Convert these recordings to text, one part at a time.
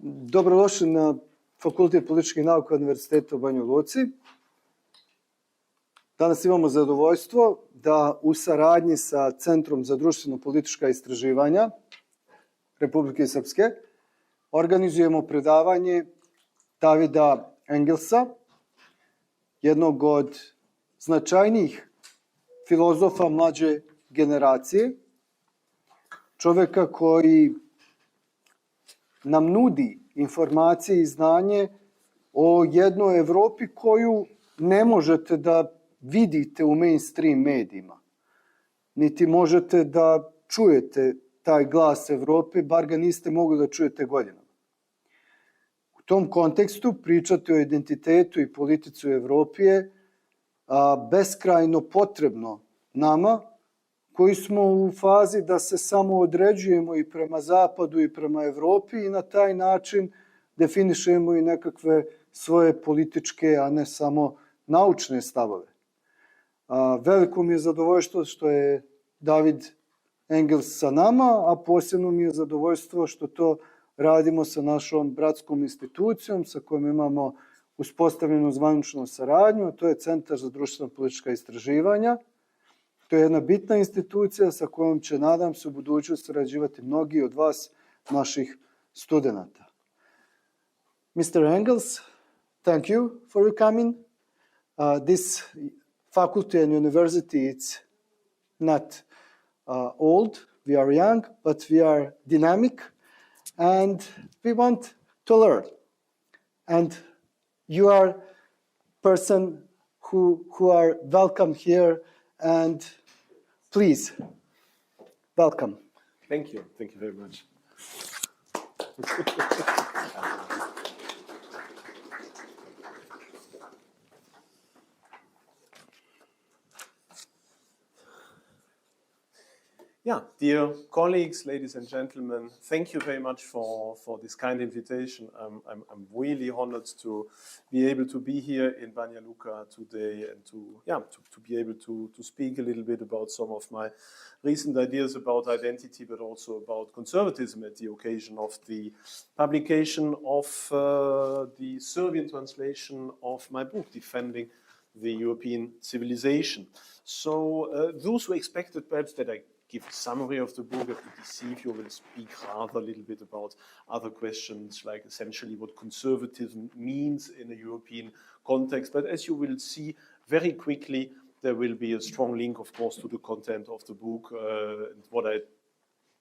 Dobrodošli na Fakultet političkih nauka Univerziteta u Banjoj Luci. Danas imamo zadovoljstvo da u saradnji sa Centrom za društveno-politička istraživanja Republike Srpske organizujemo predavanje Davida Engelsa, jednog od značajnijih filozofa mlađe generacije, čoveka koji nam nudi informacije i znanje o jednoj Evropi koju ne možete da vidite u mainstream medijima. Niti možete da čujete taj glas Evrope, bar ga niste mogli da čujete godinama. U tom kontekstu pričati o identitetu i politici u Evropi je beskrajno potrebno nama, koji smo u fazi da se samo određujemo i prema Zapadu i prema Evropi i na taj način definišemo i nekakve svoje političke, a ne samo naučne stavove. Veliko mi je zadovoljstvo što je David Engels sa nama, a posebno mi je zadovoljstvo što to radimo sa našom bratskom institucijom sa kojom imamo uspostavljenu zvaničnu saradnju, a to je Centar za društveno-politička istraživanja. To je jedna bitna institucija sa kojom će, nadam se, u budućnosti sarađivati mnogi od vas, naših studenata. Mr. Engels, thank you for your coming. This faculty and university, it's not old, we are young, but we are dynamic and we want to learn. And you are person who are welcome here. And please, welcome. Thank you. Thank you very much. Yeah, dear colleagues, ladies and gentlemen, thank you very much for this kind invitation. I'm really honored to be able to be here in Banja Luka today and to be able to speak a little bit about some of my recent ideas about identity, but also about conservatism at the occasion of the publication of the Serbian translation of my book, Defending the European Civilization. So those who expected perhaps that I give a summary of the book, I could deceive you, will speak rather a little bit about other questions, like essentially what conservatism means in a European context. But as you will see very quickly, there will be a strong link, of course, to the content of the book. And what I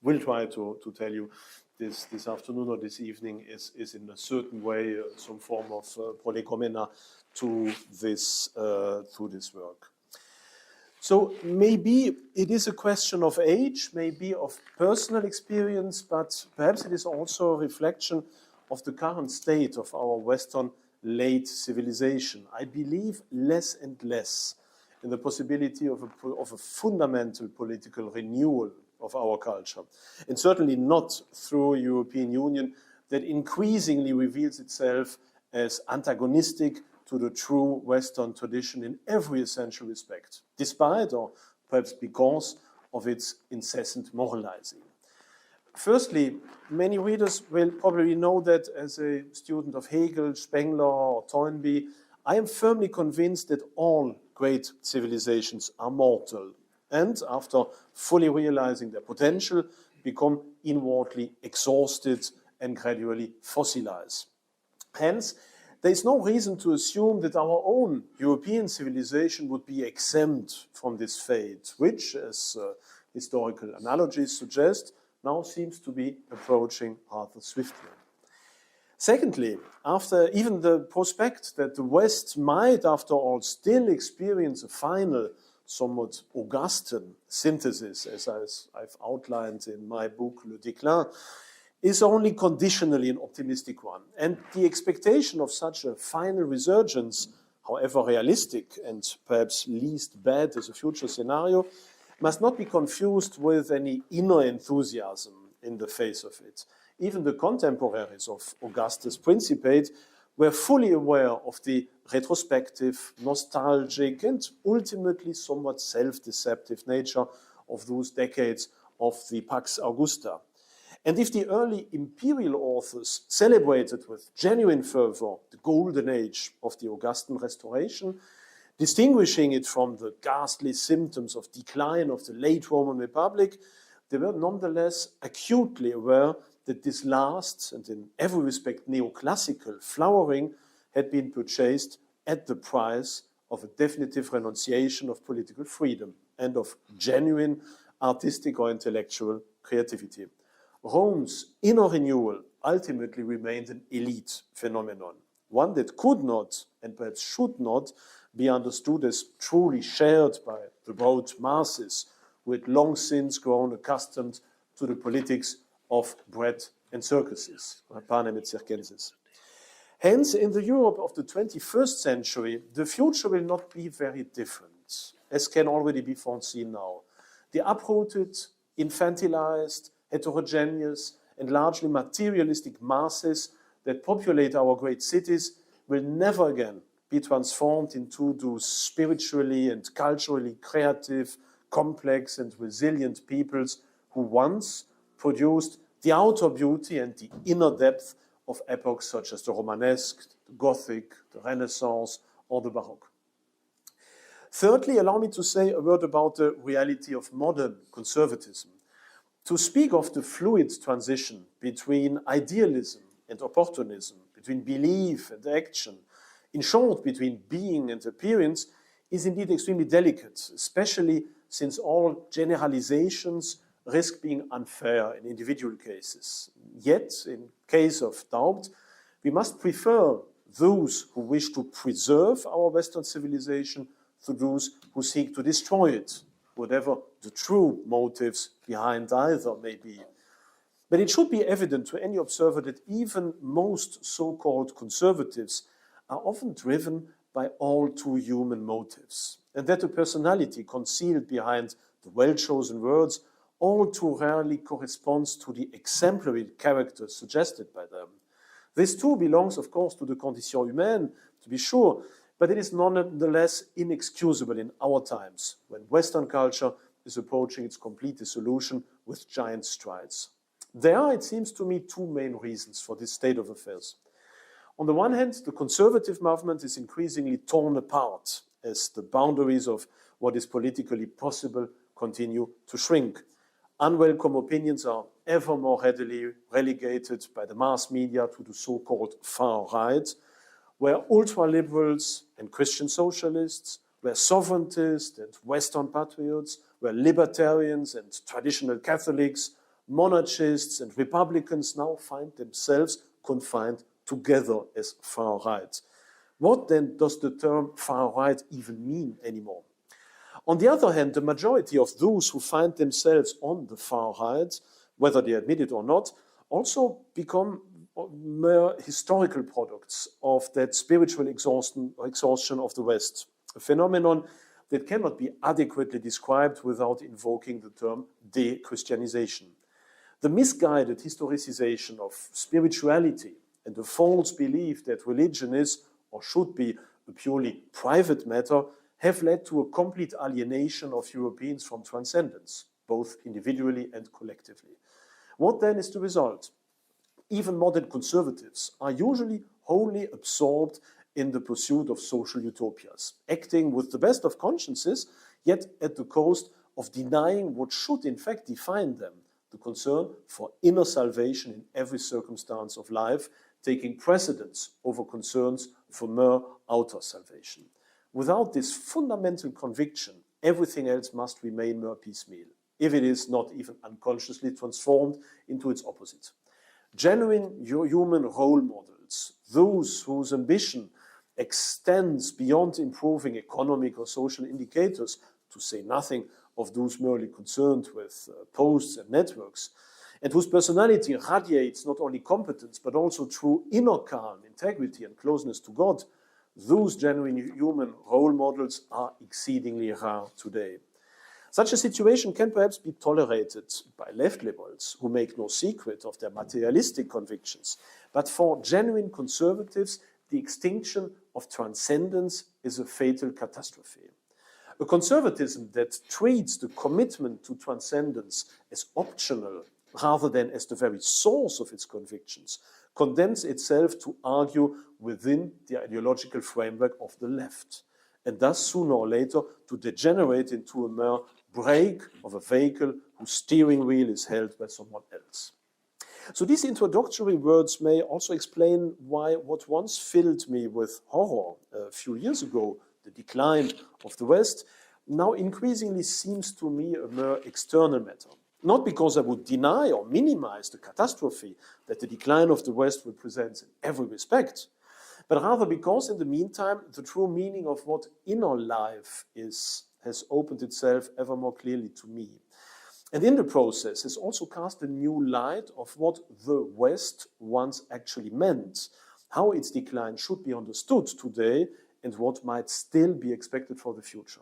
will try to tell you this afternoon or this evening is in a certain way some form of prolegomena to this work. So maybe it is a question of age, maybe of personal experience, but perhaps it is also a reflection of the current state of our Western late civilization. I believe less and less in the possibility of a fundamental political renewal of our culture, and certainly not through a European Union that increasingly reveals itself as antagonistic to the true Western tradition in every essential respect, despite or perhaps because of its incessant moralizing. Firstly, many readers will probably know that as a student of Hegel, Spengler, or Toynbee, I am firmly convinced that all great civilizations are mortal and, after fully realizing their potential, become inwardly exhausted and gradually fossilize. Hence, there is no reason to assume that our own European civilization would be exempt from this fate, which, as historical analogies suggest, now seems to be approaching rather swiftly. Secondly, after even the prospect that the West might, after all, still experience a final, somewhat Augustan synthesis, as I've outlined in my book, Le Déclin, is only conditionally an optimistic one. And the expectation of such a final resurgence, however realistic and perhaps least bad as a future scenario, must not be confused with any inner enthusiasm in the face of it. Even the contemporaries of Augustus' Principate were fully aware of the retrospective, nostalgic, and ultimately somewhat self-deceptive nature of those decades of the Pax Augusta. And if the early imperial authors celebrated with genuine fervor the golden age of the Augustan Restoration, distinguishing it from the ghastly symptoms of decline of the late Roman Republic, they were nonetheless acutely aware that this last and in every respect neoclassical flowering had been purchased at the price of a definitive renunciation of political freedom and of genuine artistic or intellectual creativity. Rome's inner renewal ultimately remained an elite phenomenon, one that could not and perhaps should not be understood as truly shared by the broad masses who had long since grown accustomed to the politics of bread and circuses, panem et circenses. Hence, in the Europe of the 21st century, the future will not be very different, as can already be foreseen now. The uprooted, infantilized, heterogeneous, and largely materialistic masses that populate our great cities will never again be transformed into those spiritually and culturally creative, complex, and resilient peoples who once produced the outer beauty and the inner depth of epochs such as the Romanesque, the Gothic, the Renaissance, or the Baroque. Thirdly, allow me to say a word about the reality of modern conservatism. To speak of the fluid transition between idealism and opportunism, between belief and action, in short, between being and appearance, is indeed extremely delicate, especially since all generalizations risk being unfair in individual cases. Yet, in case of doubt, we must prefer those who wish to preserve our Western civilization to those who seek to destroy it, whatever the true motives behind either may be. But it should be evident to any observer that even most so-called conservatives are often driven by all too human motives, and that the personality concealed behind the well-chosen words all too rarely corresponds to the exemplary character suggested by them. This too belongs, of course, to the condition humaine, to be sure, but it is nonetheless inexcusable in our times, when Western culture is approaching its complete dissolution with giant strides. There are, it seems to me, two main reasons for this state of affairs. On the one hand, the conservative movement is increasingly torn apart as the boundaries of what is politically possible continue to shrink. Unwelcome opinions are ever more readily relegated by the mass media to the so-called far right, where ultra-liberals and Christian socialists, where sovereigntists and Western patriots, where libertarians and traditional Catholics, monarchists and Republicans now find themselves confined together as far right. What then does the term far right even mean anymore? On the other hand, the majority of those who find themselves on the far right, whether they admit it or not, also become mere historical products of that spiritual exhaustion of the West, a phenomenon that cannot be adequately described without invoking the term de-Christianization. The misguided historicization of spirituality and the false belief that religion is or should be a purely private matter have led to a complete alienation of Europeans from transcendence, both individually and collectively. What then is the result? Even modern conservatives are usually wholly absorbed in the pursuit of social utopias, acting with the best of consciences, yet at the cost of denying what should in fact define them, the concern for inner salvation in every circumstance of life, taking precedence over concerns for mere outer salvation. Without this fundamental conviction, everything else must remain mere piecemeal, if it is not even unconsciously transformed into its opposite. Genuine human role models, those whose ambition extends beyond improving economic or social indicators, to say nothing of those merely concerned with posts and networks, and whose personality radiates not only competence but also true inner calm, integrity, and closeness to God, those genuine human role models are exceedingly rare today. Such a situation can perhaps be tolerated by left liberals who make no secret of their materialistic convictions, but for genuine conservatives, the extinction of transcendence is a fatal catastrophe. A conservatism that treats the commitment to transcendence as optional rather than as the very source of its convictions, condemns itself to argue within the ideological framework of the left, and thus sooner or later to degenerate into a mere brake of a vehicle whose steering wheel is held by someone else. So these introductory words may also explain why what once filled me with horror a few years ago, the decline of the West, now increasingly seems to me a mere external matter. Not because I would deny or minimize the catastrophe that the decline of the West represents in every respect, but rather because in the meantime the true meaning of what inner life is has opened itself ever more clearly to me. And in the process has also cast a new light of what the West once actually meant, how its decline should be understood today, and what might still be expected for the future.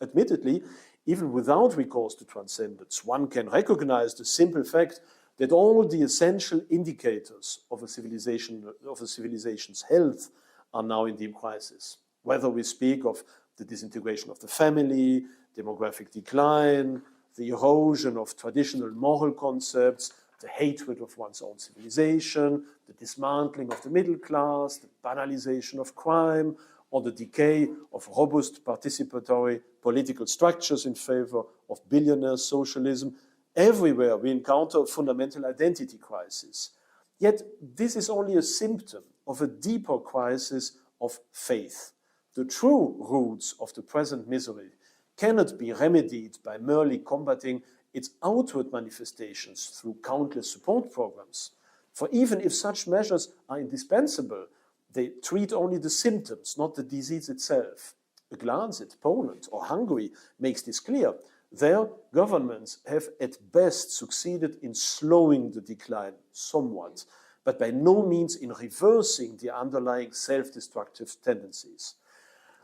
Admittedly, even without recourse to transcendence, one can recognize the simple fact that all the essential indicators of a civilization's health are now in deep crisis. Whether we speak of the disintegration of the family, demographic decline, the erosion of traditional moral concepts, the hatred of one's own civilization, the dismantling of the middle class, the banalization of crime, or the decay of robust participatory political structures in favor of billionaire socialism, everywhere we encounter a fundamental identity crisis. Yet this is only a symptom of a deeper crisis of faith. The true roots of the present misery cannot be remedied by merely combating its outward manifestations through countless support programs. For even if such measures are indispensable, they treat only the symptoms, not the disease itself. A glance at Poland or Hungary makes this clear. Their governments have at best succeeded in slowing the decline somewhat, but by no means in reversing the underlying self-destructive tendencies.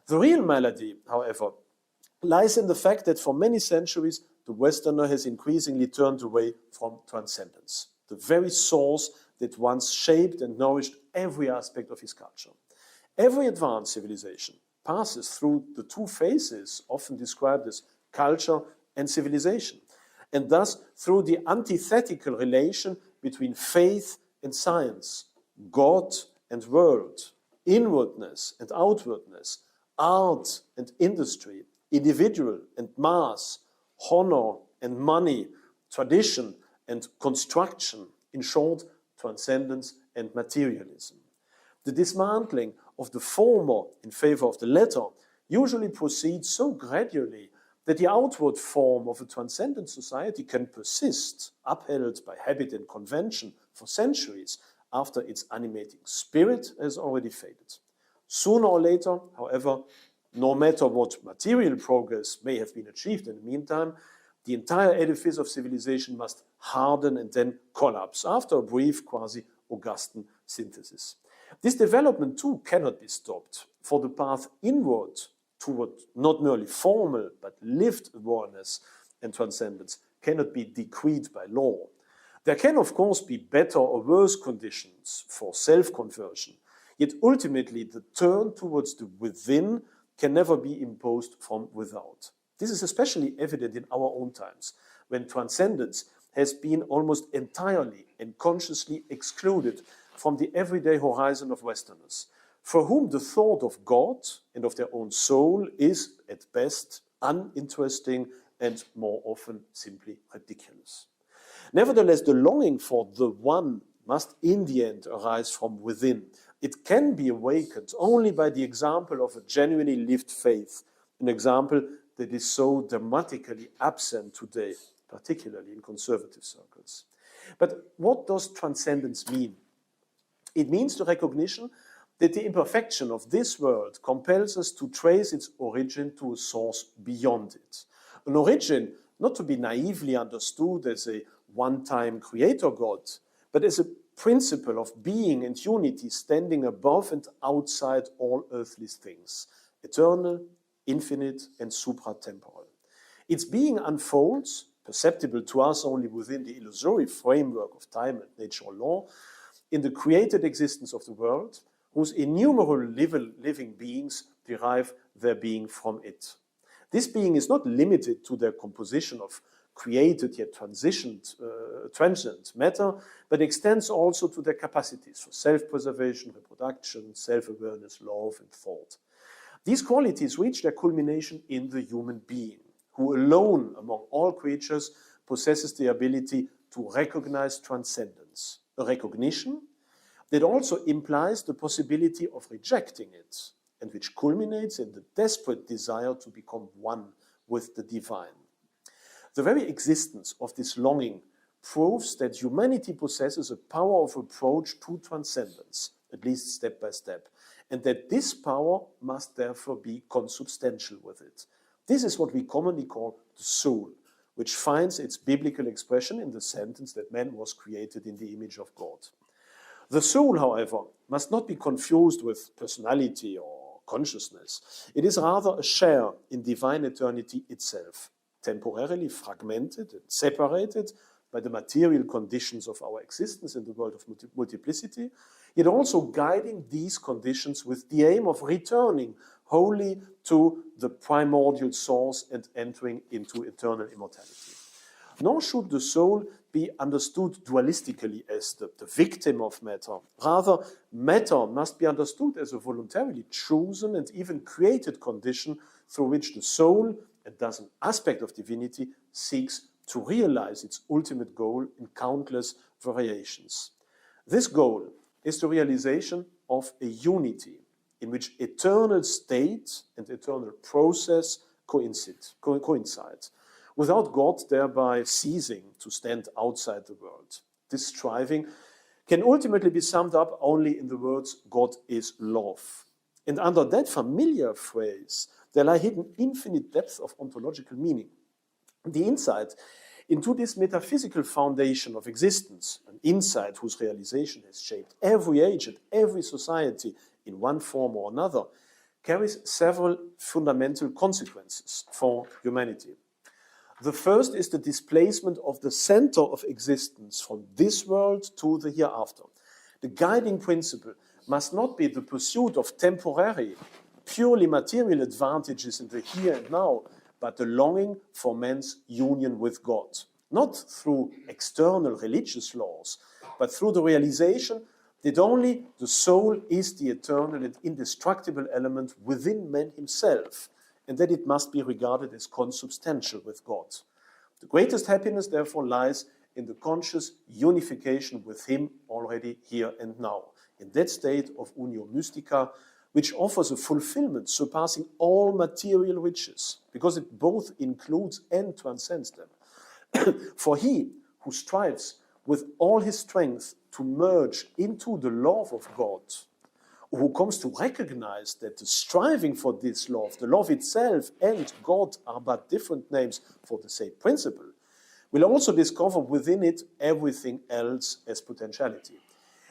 The real malady, however, lies in the fact that for many centuries, the Westerner has increasingly turned away from transcendence, the very source that once shaped and nourished every aspect of his culture. Every advanced civilization passes through the two phases often described as culture and civilization, and thus through the antithetical relation between faith and science, God and world, inwardness and outwardness, art and industry, individual and mass, honor and money, tradition and construction, in short, transcendence and materialism. The dismantling of the former in favor of the latter usually proceeds so gradually that the outward form of a transcendent society can persist, upheld by habit and convention for centuries after its animating spirit has already faded. Sooner or later, however, no matter what material progress may have been achieved in the meantime, the entire edifice of civilization must harden and then collapse after a brief quasi-Augustan synthesis. This development too cannot be stopped, for the path inward toward not merely formal but lived awareness and transcendence cannot be decreed by law. There can, of course, be better or worse conditions for self-conversion, yet ultimately the turn towards the within can never be imposed from without. This is especially evident in our own times, when transcendence has been almost entirely and consciously excluded from the everyday horizon of Westerners, for whom the thought of God and of their own soul is, at best, uninteresting and more often simply ridiculous. Nevertheless, the longing for the one must in the end arise from within. It can be awakened only by the example of a genuinely lived faith, an example that is so dramatically absent today, particularly in conservative circles. But what does transcendence mean? It means the recognition that the imperfection of this world compels us to trace its origin to a source beyond it. An origin not to be naively understood as a one-time creator God, but as a principle of being and unity standing above and outside all earthly things, eternal, infinite, and supratemporal. Its being unfolds, perceptible to us only within the illusory framework of time and natural law, in the created existence of the world, whose innumerable living beings derive their being from it. This being is not limited to their composition of created yet transient matter, but extends also to their capacities for self-preservation, reproduction, self-awareness, love, and thought. These qualities reach their culmination in the human being, who alone among all creatures possesses the ability to recognize transcendence, a recognition that also implies the possibility of rejecting it, and which culminates in the desperate desire to become one with the divine. The very existence of this longing proves that humanity possesses a power of approach to transcendence, at least step by step, and that this power must therefore be consubstantial with it. This is what we commonly call the soul, which finds its biblical expression in the sentence that man was created in the image of God. The soul, however, must not be confused with personality or consciousness. It is rather a share in divine eternity itself, temporarily fragmented and separated by the material conditions of our existence in the world of multiplicity, yet also guiding these conditions with the aim of returning wholly to the primordial source and entering into eternal immortality. Nor should the soul be understood dualistically as the victim of matter. Rather, matter must be understood as a voluntarily chosen and even created condition through which the soul, and thus an aspect of divinity, seeks to realize its ultimate goal in countless variations. This goal is the realization of a unity in which eternal state and eternal process coincide, without God thereby ceasing to stand outside the world. This striving can ultimately be summed up only in the words, God is love. And under that familiar phrase, there lie hidden infinite depths of ontological meaning. The insight into this metaphysical foundation of existence, an insight whose realization has shaped every age and every society in one form or another, carries several fundamental consequences for humanity. The first is the displacement of the center of existence from this world to the hereafter. The guiding principle must not be the pursuit of temporary, purely material advantages in the here and now, but the longing for man's union with God, not through external religious laws, but through the realization that only the soul is the eternal and indestructible element within man himself, and that it must be regarded as consubstantial with God. The greatest happiness, therefore, lies in the conscious unification with Him already here and now, in that state of unio mystica, which offers a fulfillment surpassing all material riches, because it both includes and transcends them. For he who strives with all his strength to merge into the love of God, who comes to recognize that the striving for this love, the love itself and God are but different names for the same principle, will also discover within it everything else as potentiality.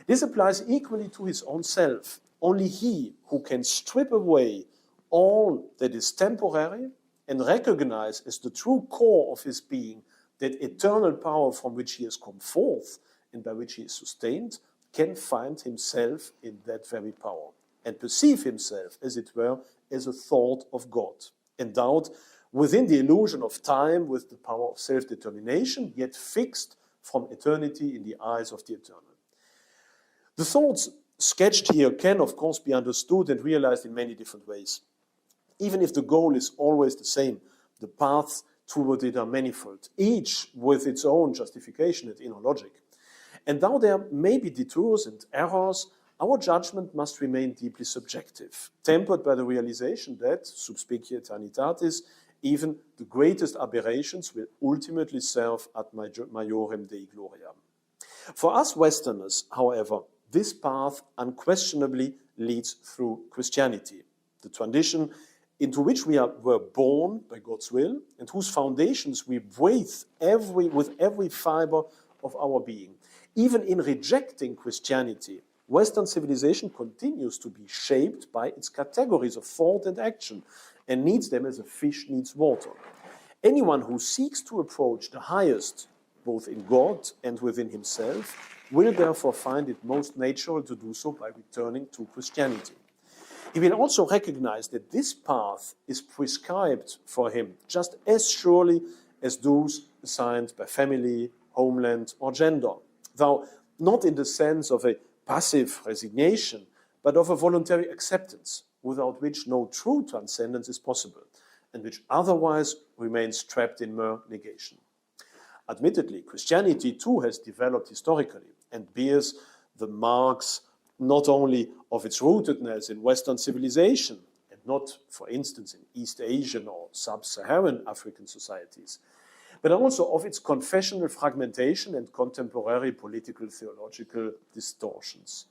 This applies equally to his own self. Only he who can strip away all that is temporary and recognize as the true core of his being that eternal power from which he has come forth and by which he is sustained, can find himself in that very power and perceive himself, as it were, as a thought of God, endowed within the illusion of time with the power of self-determination, yet fixed from eternity in the eyes of the eternal. The thoughts sketched here can, of course, be understood and realized in many different ways. Even if the goal is always the same, the paths toward it are manifold, each with its own justification and inner logic. And though there may be detours and errors, our judgment must remain deeply subjective, tempered by the realization that, sub specie eternitatis, even the greatest aberrations will ultimately serve ad majorem Dei gloriam. For us Westerners, however, this path unquestionably leads through Christianity, the tradition into which we were born by God's will and whose foundations we breathe with every fiber of our being. Even in rejecting Christianity, Western civilization continues to be shaped by its categories of thought and action and needs them as a fish needs water. Anyone who seeks to approach the highest, both in God and within himself, will therefore find it most natural to do so by returning to Christianity. He will also recognize that this path is prescribed for him just as surely as those assigned by family, homeland, or gender. Though not in the sense of a passive resignation, but of a voluntary acceptance, without which no true transcendence is possible, and which otherwise remains trapped in mere negation. Admittedly, Christianity too has developed historically and bears the marks not only of its rootedness in Western civilization, and not, for instance, in East Asian or sub-Saharan African societies, but also of its confessional fragmentation and contemporary political theological distortions.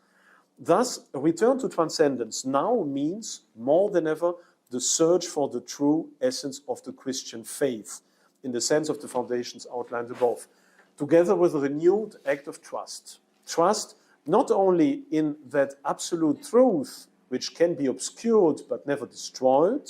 Thus, a return to transcendence now means, more than ever, the search for the true essence of the Christian faith, in the sense of the foundations outlined above, together with a renewed act of trust. Trust not only in that absolute truth, which can be obscured but never destroyed,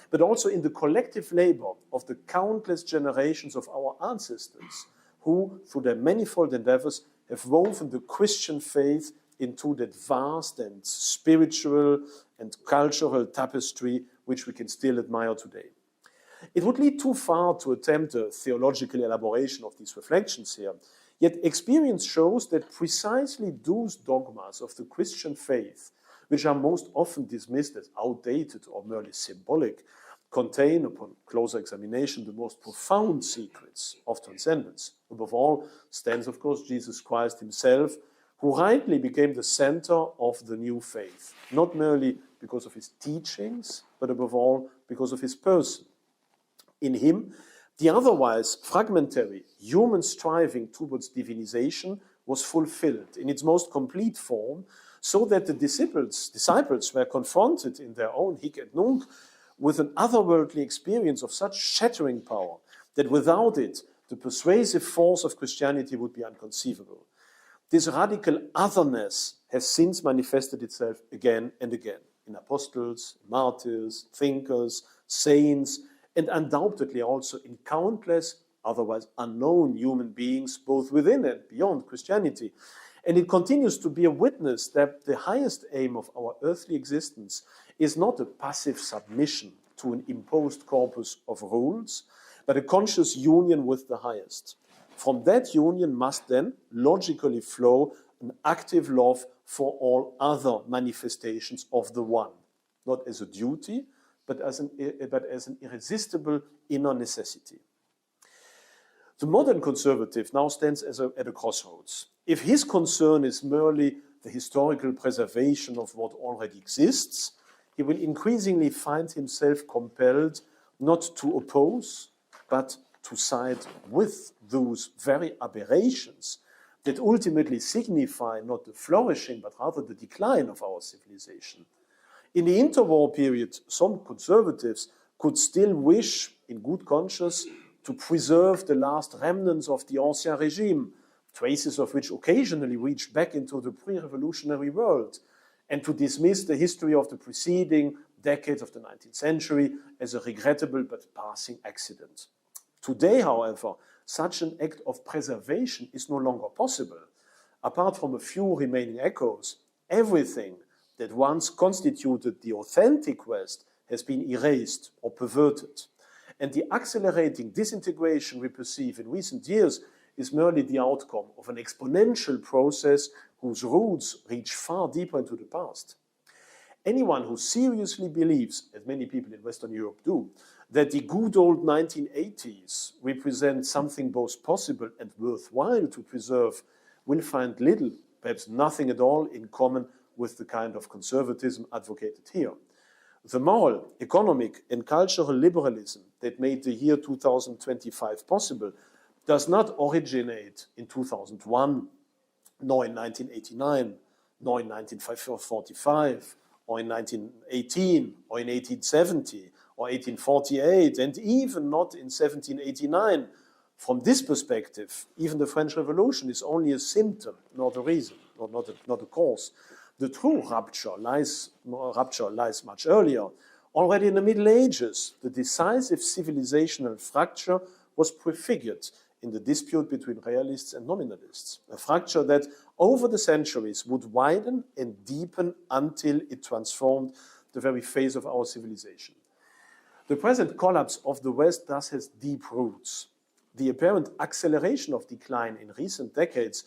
but also in the collective labor of the countless generations of our ancestors, who, through their manifold endeavors, have woven the Christian faith into that vast and spiritual and cultural tapestry which we can still admire today. It would lead too far to attempt a theological elaboration of these reflections here, yet experience shows that precisely those dogmas of the Christian faith, which are most often dismissed as outdated or merely symbolic, contain, upon closer examination, the most profound secrets of transcendence. Above all stands, of course, Jesus Christ himself, who rightly became the center of the new faith, not merely because of his teachings, but above all because of his person. In him, the otherwise fragmentary human striving towards divinization was fulfilled in its most complete form, so that the disciples were confronted in their own hic et nunc with an otherworldly experience of such shattering power that without it, the persuasive force of Christianity would be inconceivable. This radical otherness has since manifested itself again and again in apostles, martyrs, thinkers, saints, and undoubtedly also in countless otherwise unknown human beings, both within and beyond Christianity. And it continues to be a witness that the highest aim of our earthly existence is not a passive submission to an imposed corpus of rules, but a conscious union with the highest. From that union must then logically flow an active love for all other manifestations of the one, not as a duty, but as an irresistible inner necessity. The modern conservative now stands at a crossroads. If his concern is merely the historical preservation of what already exists, he will increasingly find himself compelled not to oppose, but to side with those very aberrations that ultimately signify not the flourishing, but rather the decline of our civilization. In the interwar period, some conservatives could still wish, in good conscience, to preserve the last remnants of the Ancien Regime, traces of which occasionally reach back into the pre-revolutionary world, and to dismiss the history of the preceding decades of the 19th century as a regrettable but passing accident. Today, however, such an act of preservation is no longer possible. Apart from a few remaining echoes, everything that once constituted the authentic West has been erased or perverted. And the accelerating disintegration we perceive in recent years is merely the outcome of an exponential process whose roots reach far deeper into the past. Anyone who seriously believes, as many people in Western Europe do, that the good old 1980s represent something both possible and worthwhile to preserve will find little, perhaps nothing at all, in common with the kind of conservatism advocated here. The moral, economic, and cultural liberalism that made the year 2025 possible does not originate in 2001, nor in 1989, nor in 1945, or in 1918, or in 1870, or 1848, and even not in 1789. From this perspective, even the French Revolution is only a symptom, not a reason, or not a cause. The true rupture lies much earlier. Already in the Middle Ages, the decisive civilizational fracture was prefigured in the dispute between realists and nominalists, a fracture that over the centuries would widen and deepen until it transformed the very face of our civilization. The present collapse of the West thus has deep roots. the apparent acceleration of decline in recent decades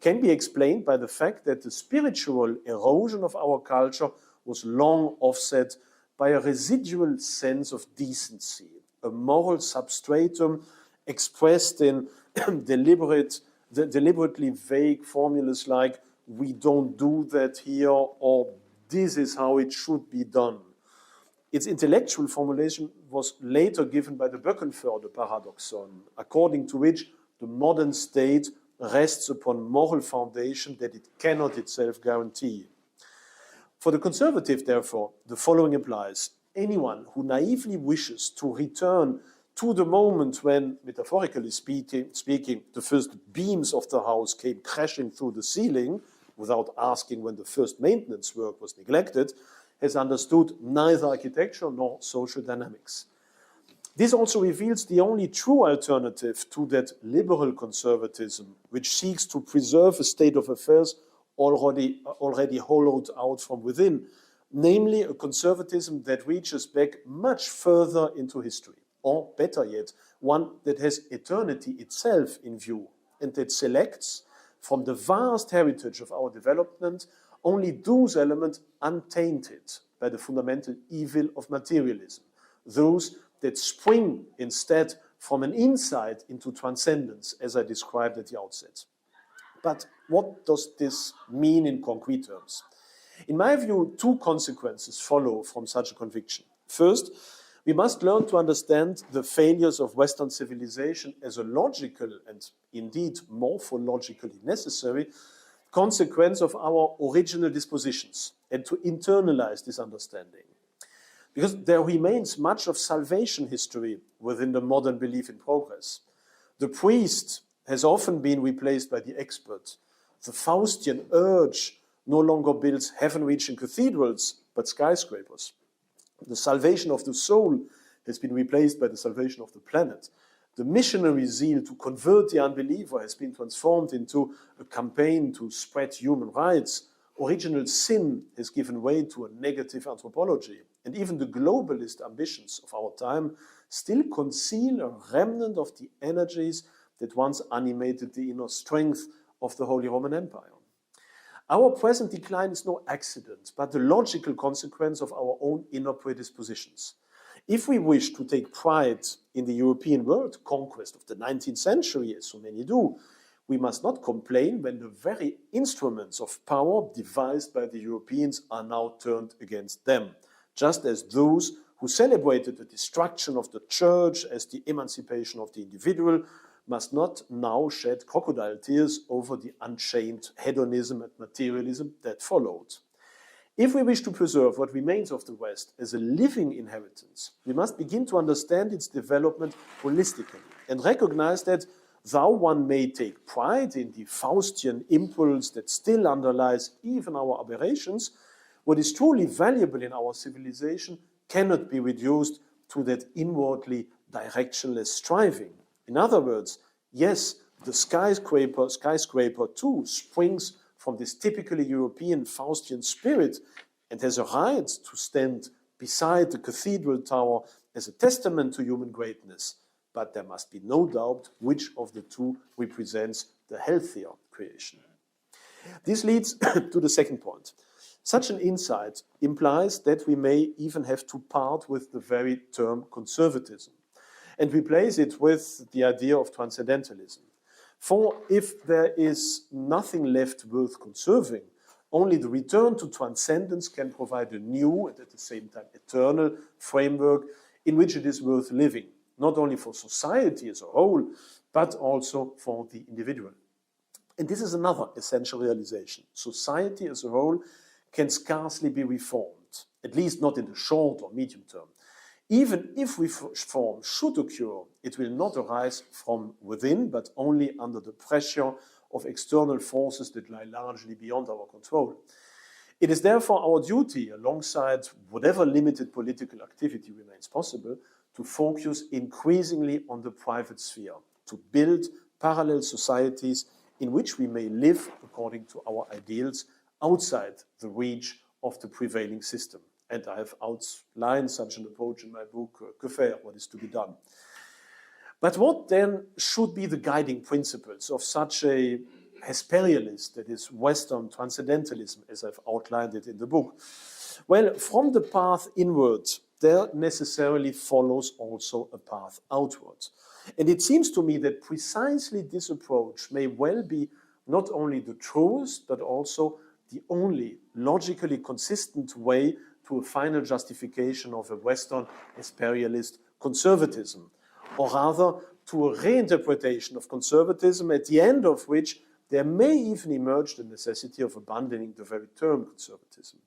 can be explained by the fact that the spiritual erosion of our culture was long offset by a residual sense of decency, a moral substratum expressed in deliberately vague formulas like, we don't do that here, or this is how it should be done. Its intellectual formulation was later given by the Böckenförde paradoxon, according to which the modern state rests upon moral foundation that it cannot itself guarantee. For the conservative, therefore, the following applies. Anyone who naively wishes to return to the moment when, metaphorically speaking, the first beams of the house came crashing through the ceiling, without asking when the first maintenance work was neglected, has understood neither architecture nor social dynamics. This also reveals the only true alternative to that liberal conservatism, which seeks to preserve a state of affairs already hollowed out from within, namely a conservatism that reaches back much further into history, or better yet, one that has eternity itself in view, and that selects from the vast heritage of our development only those elements untainted by the fundamental evil of materialism, those that spring instead from an insight into transcendence, as I described at the outset. But what does this mean in concrete terms? In my view, two consequences follow from such a conviction. First, we must learn to understand the failures of Western civilization as a logical and indeed morphologically necessary consequence of our original dispositions, and to internalize this understanding. Because there remains much of salvation history within the modern belief in progress. The priest has often been replaced by the expert. The Faustian urge no longer builds heaven-reaching cathedrals, but skyscrapers. The salvation of the soul has been replaced by the salvation of the planet. The missionary zeal to convert the unbeliever has been transformed into a campaign to spread human rights. Original sin has given way to a negative anthropology. And even the globalist ambitions of our time still conceal a remnant of the energies that once animated the inner strength of the Holy Roman Empire. Our present decline is no accident, but the logical consequence of our own inner predispositions. If we wish to take pride in the European world conquest of the 19th century, as so many do, we must not complain when the very instruments of power devised by the Europeans are now turned against them, just as those who celebrated the destruction of the church as the emancipation of the individual must not now shed crocodile tears over the unchained hedonism and materialism that followed. If we wish to preserve what remains of the West as a living inheritance, we must begin to understand its development holistically and recognize that, though one may take pride in the Faustian impulse that still underlies even our aberrations, what is truly valuable in our civilization cannot be reduced to that inwardly directionless striving. In other words, yes, the skyscraper too springs from this typically European Faustian spirit and has a right to stand beside the cathedral tower as a testament to human greatness. But there must be no doubt which of the two represents the healthier creation. This leads to the second point. Such an insight implies that we may even have to part with the very term conservatism and replace it with the idea of transcendentalism. For if there is nothing left worth conserving, only the return to transcendence can provide a new and at the same time eternal framework in which it is worth living, not only for society as a whole, but also for the individual. And this is another essential realization. Society as a whole can scarcely be reformed, at least not in the short or medium term. Even if reform should occur, it will not arise from within, but only under the pressure of external forces that lie largely beyond our control. It is therefore our duty, alongside whatever limited political activity remains possible, to focus increasingly on the private sphere, to build parallel societies in which we may live according to our ideals outside the reach of the prevailing system. And I have outlined such an approach in my book, Que faire, What is to be done. But what then should be the guiding principles of such a Hesperialist, that is Western transcendentalism, as I've outlined it in the book? Well, from the path inwards, there necessarily follows also a path outwards. And it seems to me that precisely this approach may well be not only the truest, but also the only logically consistent way to a final justification of a Western Hesperialist conservatism, or rather to a reinterpretation of conservatism, at the end of which there may even emerge the necessity of abandoning the very term conservatism.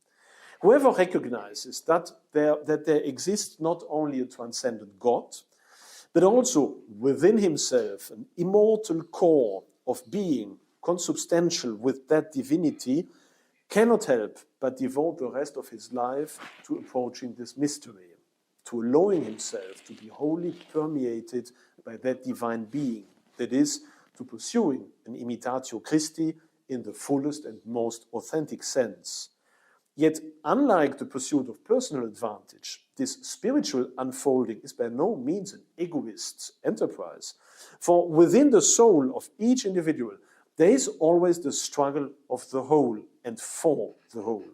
Whoever recognizes that there exists not only a transcendent God, but also within himself an immortal core of being consubstantial with that divinity, cannot help but devote the rest of his life to approaching this mystery, to allowing himself to be wholly permeated by that divine being, that is, to pursuing an imitatio Christi in the fullest and most authentic sense. Yet, unlike the pursuit of personal advantage, this spiritual unfolding is by no means an egoist's enterprise. For within the soul of each individual, there is always the struggle of the whole and for the whole.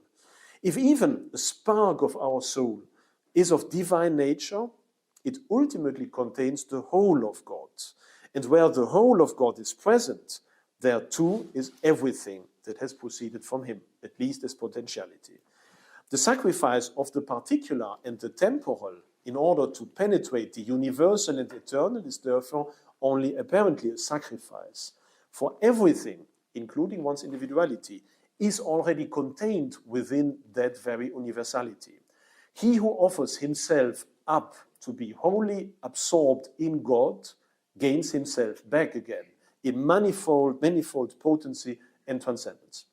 If even a spark of our soul is of divine nature, it ultimately contains the whole of God. And where the whole of God is present, there too is everything that has proceeded from him, at least as potentiality. The sacrifice of the particular and the temporal in order to penetrate the universal and eternal is therefore only apparently a sacrifice. For everything, including one's individuality, is already contained within that very universality. He who offers himself up to be wholly absorbed in God gains himself back again in manifold potency and transcendence.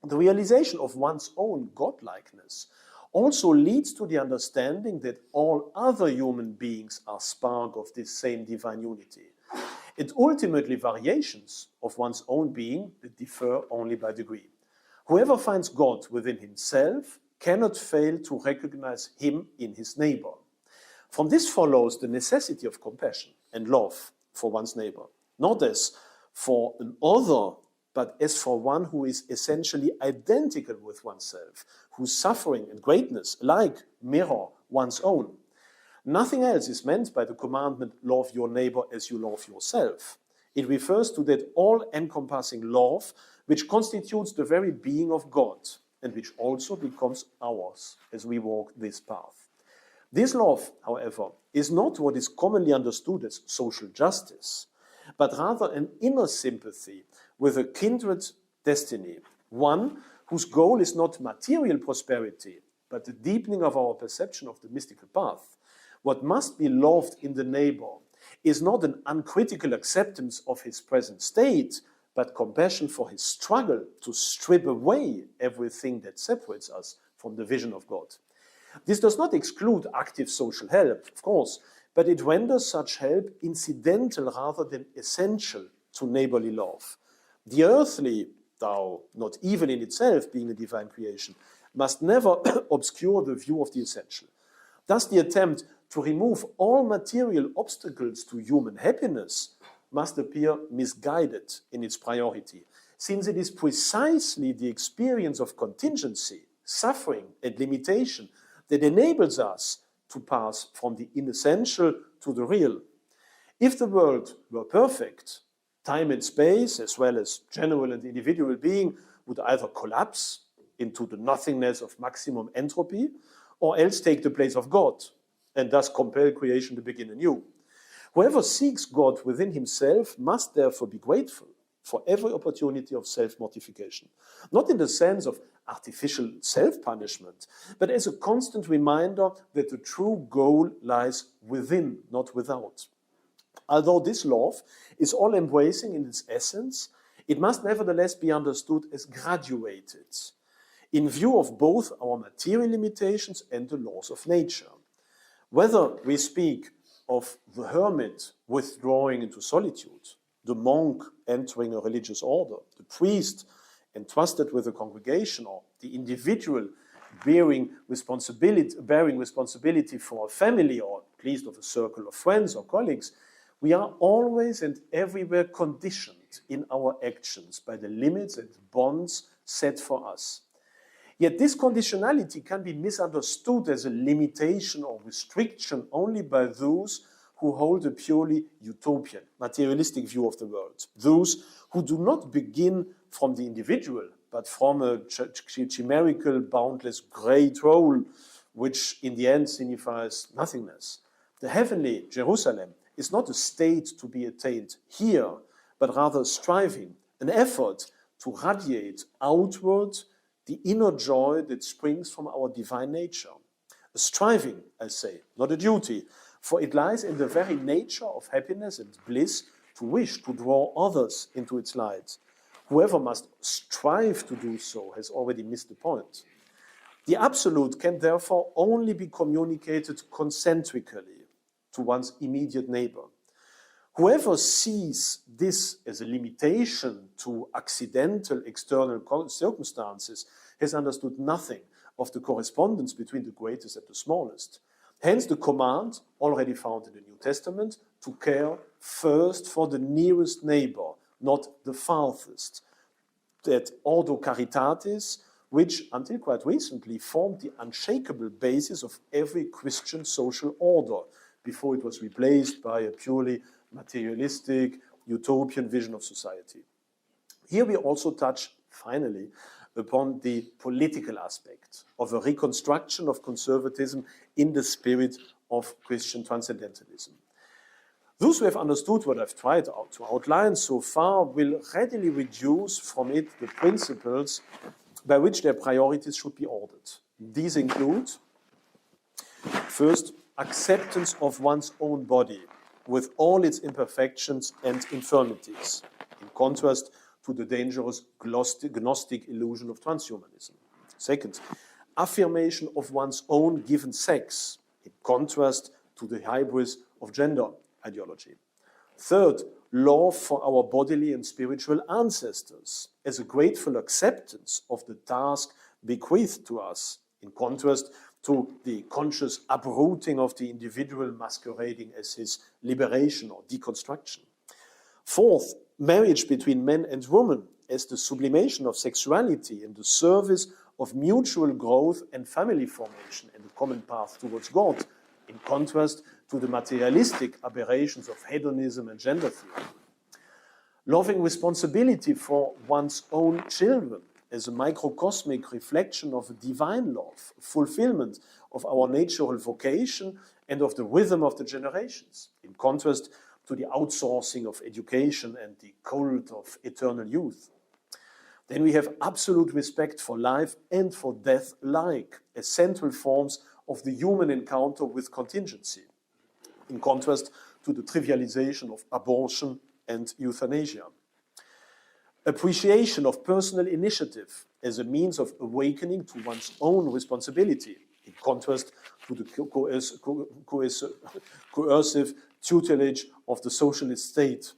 The realization of one's own godlikeness also leads to the understanding that all other human beings are spark of this same divine unity. And ultimately, variations of one's own being that differ only by degree. Whoever finds God within himself cannot fail to recognize him in his neighbor. From this follows the necessity of compassion and love for one's neighbor, not as for an other, but as for one who is essentially identical with oneself, whose suffering and greatness alike mirror one's own. Nothing else is meant by the commandment, love your neighbor as you love yourself. It refers to that all-encompassing love which constitutes the very being of God and which also becomes ours as we walk this path. This love, however, is not what is commonly understood as social justice, but rather an inner sympathy with a kindred destiny, one whose goal is not material prosperity, but the deepening of our perception of the mystical path. What must be loved in the neighbor is not an uncritical acceptance of his present state, but compassion for his struggle to strip away everything that separates us from the vision of God. This does not exclude active social help, of course, but it renders such help incidental rather than essential to neighborly love. The earthly, though not evil in itself being a divine creation, must never obscure the view of the essential. Thus, the attempt to remove all material obstacles to human happiness must appear misguided in its priority, since it is precisely the experience of contingency, suffering, and limitation that enables us to pass from the inessential to the real. If the world were perfect, time and space, as well as general and individual being, would either collapse into the nothingness of maximum entropy, or else take the place of God, and thus compel creation to begin anew. Whoever seeks God within himself must therefore be grateful for every opportunity of self-mortification, not in the sense of artificial self-punishment, but as a constant reminder that the true goal lies within, not without. Although this love is all-embracing in its essence, it must nevertheless be understood as graduated, in view of both our material limitations and the laws of nature. Whether we speak of the hermit withdrawing into solitude, the monk entering a religious order, the priest entrusted with a congregation, or the individual bearing responsibility for a family, or at least of a circle of friends or colleagues, We are always and everywhere conditioned in our actions by the limits and bonds set for us. Yet this conditionality can be misunderstood as a limitation or restriction only by those who hold a purely utopian, materialistic view of the world. Those who do not begin from the individual, but from a chimerical, boundless great whole, which in the end signifies nothingness. The heavenly Jerusalem is not a state to be attained here, but rather a striving, an effort to radiate outward the inner joy that springs from our divine nature. A striving, I say, not a duty, for it lies in the very nature of happiness and bliss to wish to draw others into its light. Whoever must strive to do so has already missed the point. The absolute can therefore only be communicated concentrically to one's immediate neighbor. Whoever sees this as a limitation to accidental external circumstances has understood nothing of the correspondence between the greatest and the smallest. Hence the command, already found in the New Testament, to care first for the nearest neighbor, not the farthest. That ordo caritatis, which until quite recently formed the unshakable basis of every Christian social order, before it was replaced by a purely materialistic, utopian vision of society. Here we also touch, finally, upon the political aspect of a reconstruction of conservatism in the spirit of Christian transcendentalism. Those who have understood what I've tried to outline so far will readily reduce from it the principles by which their priorities should be ordered. These include, first, acceptance of one's own body with all its imperfections and infirmities, in contrast to the dangerous Gnostic illusion of transhumanism. Second, affirmation of one's own given sex, in contrast to the hybris of gender ideology. Third, love for our bodily and spiritual ancestors as a grateful acceptance of the task bequeathed to us, in contrast to the conscious uprooting of the individual masquerading as his liberation or deconstruction. Fourth, marriage between men and women as the sublimation of sexuality in the service of mutual growth and family formation and the common path towards God, in contrast to the materialistic aberrations of hedonism and gender theory. Loving responsibility for one's own children as a microcosmic reflection of a divine love, fulfillment of our natural vocation and of the rhythm of the generations, in contrast to the outsourcing of education and the cult of eternal youth. Then we have absolute respect for life and for death alike as central forms of the human encounter with contingency, in contrast to the trivialization of abortion and euthanasia. Appreciation of personal initiative as a means of awakening to one's own responsibility, in contrast to the coercive tutelage of the socialist state.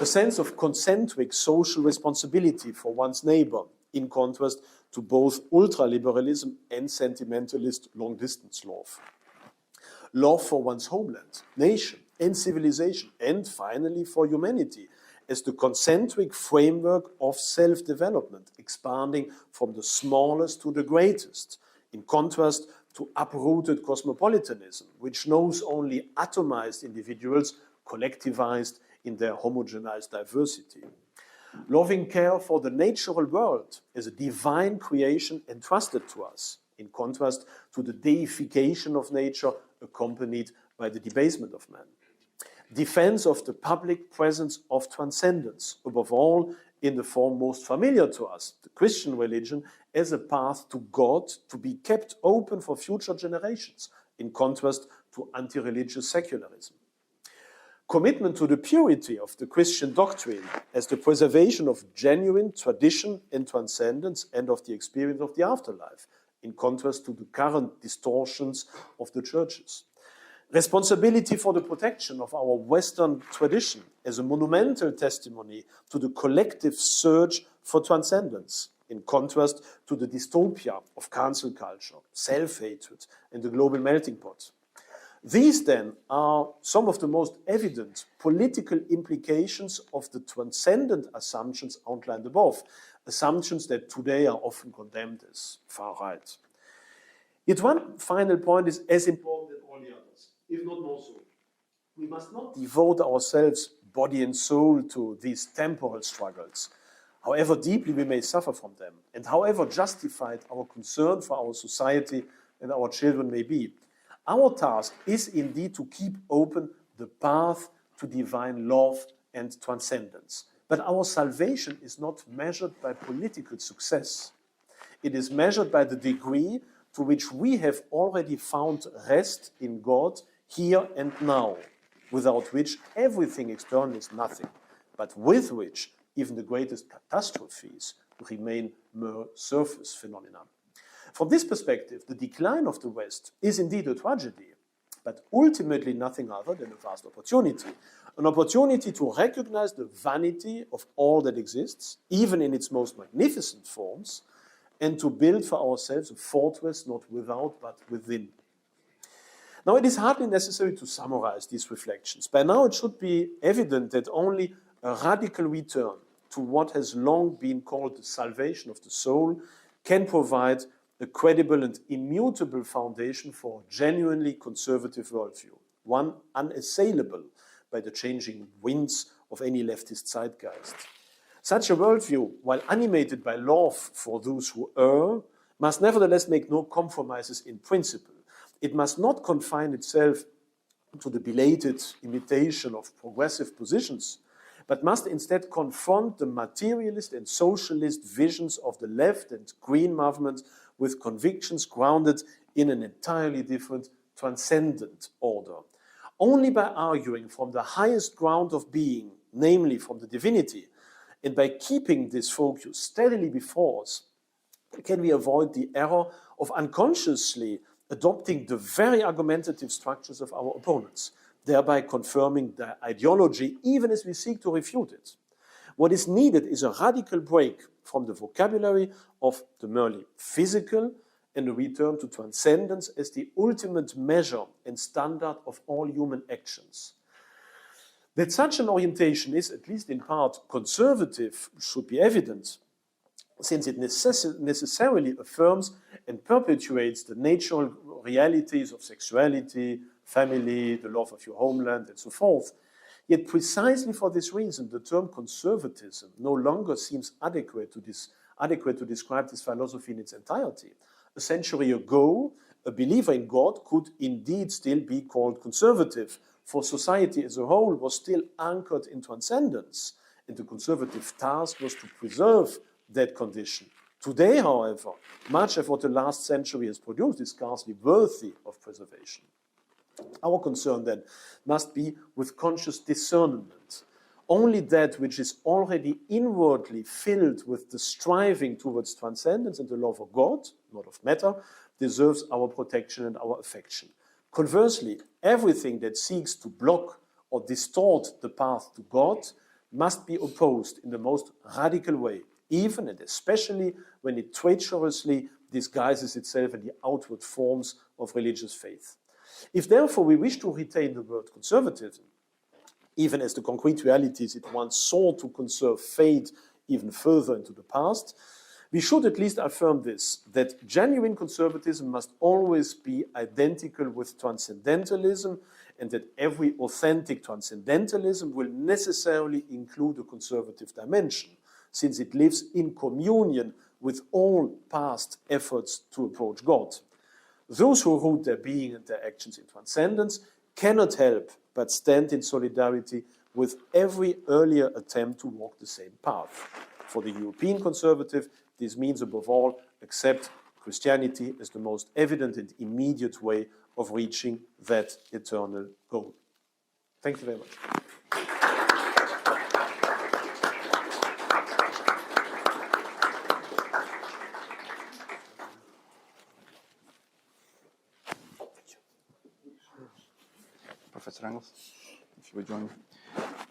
A sense of concentric social responsibility for one's neighbor, in contrast to both ultraliberalism and sentimentalist long-distance love. Love for one's homeland, nation, and civilization, and finally for humanity, as the concentric framework of self-development, expanding from the smallest to the greatest, in contrast to uprooted cosmopolitanism, which knows only atomized individuals collectivized in their homogenized diversity. Loving care for the natural world as a divine creation entrusted to us, in contrast to the deification of nature accompanied by the debasement of man. Defense of the public presence of transcendence, above all in the form most familiar to us, the Christian religion, as a path to God to be kept open for future generations, in contrast to anti-religious secularism. Commitment to the purity of the Christian doctrine as the preservation of genuine tradition and transcendence and of the experience of the afterlife, in contrast to the current distortions of the churches. Responsibility for the protection of our Western tradition as a monumental testimony to the collective search for transcendence, in contrast to the dystopia of cancel culture, self-hatred, and the global melting pot. These then are some of the most evident political implications of the transcendent assumptions outlined above, assumptions that today are often condemned as far right. Yet one final point is as important as all the others, if not more so. We must not devote ourselves, body and soul, to these temporal struggles, however deeply we may suffer from them, and however justified our concern for our society and our children may be. Our task is indeed to keep open the path to divine love and transcendence. But our salvation is not measured by political success. It is measured by the degree to which we have already found rest in God here and now, without which everything external is nothing, but with which even the greatest catastrophes remain mere surface phenomena. From this perspective, the decline of the West is indeed a tragedy, but ultimately nothing other than a vast opportunity. An opportunity to recognize the vanity of all that exists, even in its most magnificent forms, and to build for ourselves a fortress not without but within. Now, it is hardly necessary to summarize these reflections. By now, it should be evident that only a radical return to what has long been called the salvation of the soul can provide a credible and immutable foundation for a genuinely conservative worldview, one unassailable by the changing winds of any leftist zeitgeist. Such a worldview, while animated by love for those who err, must nevertheless make no compromises in principle. It must not confine itself to the belated imitation of progressive positions, but must instead confront the materialist and socialist visions of the left and green movements with convictions grounded in an entirely different transcendent order. Only by arguing from the highest ground of being, namely from the divinity, and by keeping this focus steadily before us, can we avoid the error of unconsciously adopting the very argumentative structures of our opponents, thereby confirming their ideology even as we seek to refute it. What is needed is a radical break from the vocabulary of the merely physical and a return to transcendence as the ultimate measure and standard of all human actions. That such an orientation is, at least in part, conservative should be evident, since it necessarily affirms and perpetuates the natural realities of sexuality, family, the love of your homeland, and so forth. Yet precisely for this reason, the term conservatism no longer seems adequate to describe this philosophy in its entirety. A century ago, a believer in God could indeed still be called conservative, for society as a whole was still anchored in transcendence, and the conservative task was to preserve that condition. Today, however, much of what the last century has produced is scarcely worthy of preservation. Our concern then must be with conscious discernment. Only that which is already inwardly filled with the striving towards transcendence and the love of God, not of matter, deserves our protection and our affection. Conversely, everything that seeks to block or distort the path to God must be opposed in the most radical way, even and especially when it treacherously disguises itself in the outward forms of religious faith. If therefore we wish to retain the word conservatism, even as the concrete realities it once sought to conserve fade even further into the past, we should at least affirm this, that genuine conservatism must always be identical with transcendentalism, and that every authentic transcendentalism will necessarily include a conservative dimension, since it lives in communion with all past efforts to approach God. Those who root their being and their actions in transcendence cannot help but stand in solidarity with every earlier attempt to walk the same path. For the European conservative, this means above all accept Christianity as the most evident and immediate way of reaching that eternal goal. Thank you very much. Professor Engels, if you would join me.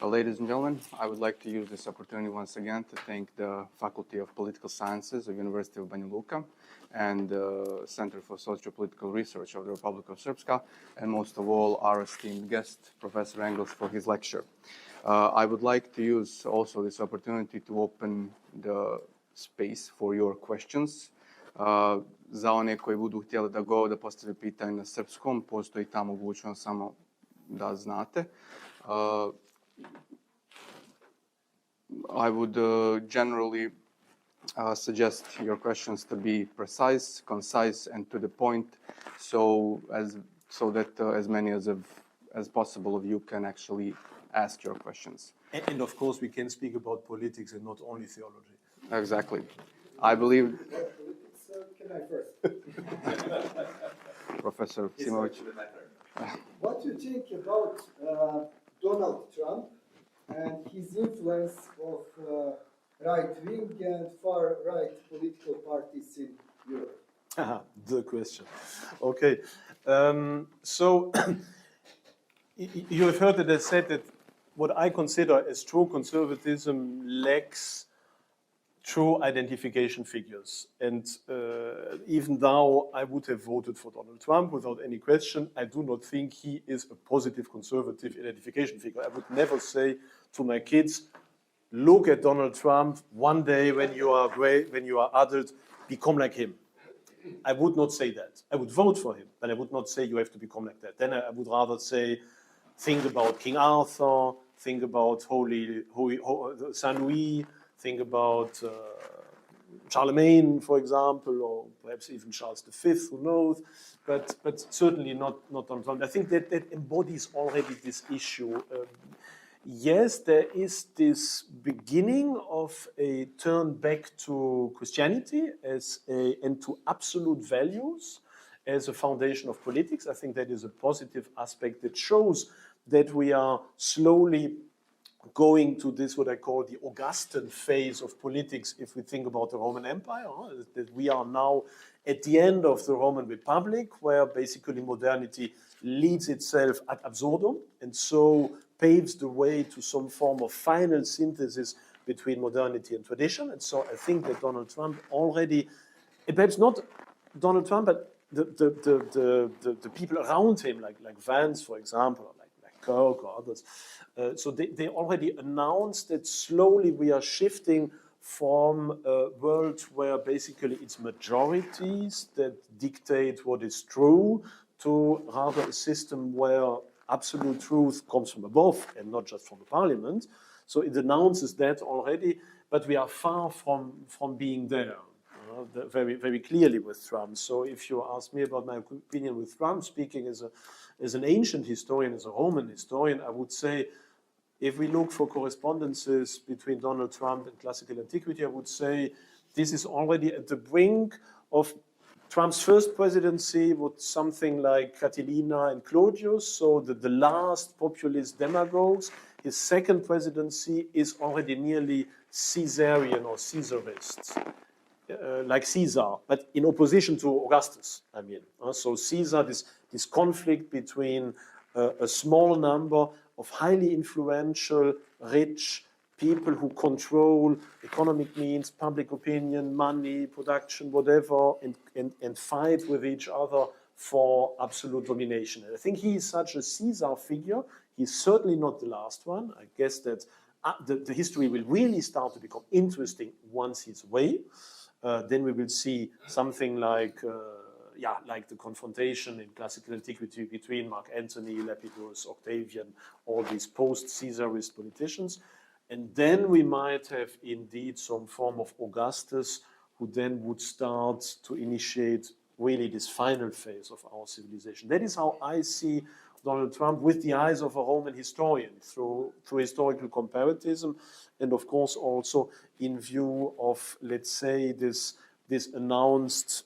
Ladies and gentlemen, I would like to use this opportunity once again to thank the Faculty of Political Sciences of University of Banja Luka and the Center for Socio-Political Research of the Republic of Srpska, and most of all our esteemed guest, Professor Engels, for his lecture. I would like to use also this opportunity to open the space for your questions. Za one koji budu htjeli da postave pitanje na srpskom, postoji ta mogućnost, samo da znate. I would generally suggest your questions to be precise, concise, and to the point, so that as many as possible of you can actually ask your questions. And of course, we can speak about politics and not only theology. Exactly. I believe. Can I first? Professor Simovic. What do you think about Donald Trump and his influence of right-wing and far-right political parties in Europe? The question. Okay. So you have heard that I said that what I consider as true conservatism lacks true identification figures. And even though I would have voted for Donald Trump without any question, I do not think he is a positive conservative identification figure. I would never say to my kids, look at Donald Trump, one day when you are great, when you are adult, become like him. I would not say that. I would vote for him, but I would not say you have to become like that. Then I would rather say, think about King Arthur, think about Saint Louis, think about Charlemagne, for example, or perhaps even Charles V, who knows, but certainly not Donald Trump. I think that embodies already this issue. Yes, there is this beginning of a turn back to Christianity and to absolute values as a foundation of politics. I think that is a positive aspect that shows that we are slowly going to this, what I call the Augustan phase of politics, if we think about the Roman Empire, that we are now at the end of the Roman Republic, where basically modernity leads itself ad absurdum, and so paves the way to some form of final synthesis between modernity and tradition. And so I think that Donald Trump already, and perhaps not Donald Trump, but the people around him, like Vance, for example, or like Kirk or others, so they already announced that slowly we are shifting from a world where basically it's majorities that dictate what is true to rather a system where absolute truth comes from above and not just from the parliament. So it announces that already, but we are far from being there very, very clearly with Trump. So if you ask me about my opinion with Trump, speaking as an ancient historian, as a Roman historian, I would say if we look for correspondences between Donald Trump and classical antiquity, I would say this is already at the brink of Trump's first presidency was something like Catilina and Claudius, so the last populist demagogues. His second presidency is already nearly Caesarian or Caesarist, like Caesar, but in opposition to Augustus, I mean. So Caesar, this conflict between a small number of highly influential, rich people who control economic means, public opinion, money, production, whatever, and fight with each other for absolute domination. And I think he is such a Caesar figure. He's certainly not the last one. I guess that the history will really start to become interesting once he's away. Then we will see something like the confrontation in classical antiquity between Mark Antony, Lepidus, Octavian, all these post-Caesarist politicians. And then we might have indeed some form of Augustus who then would start to initiate really this final phase of our civilization. That is how I see Donald Trump with the eyes of a Roman historian through historical comparatism, and of course also in view of, let's say, this announced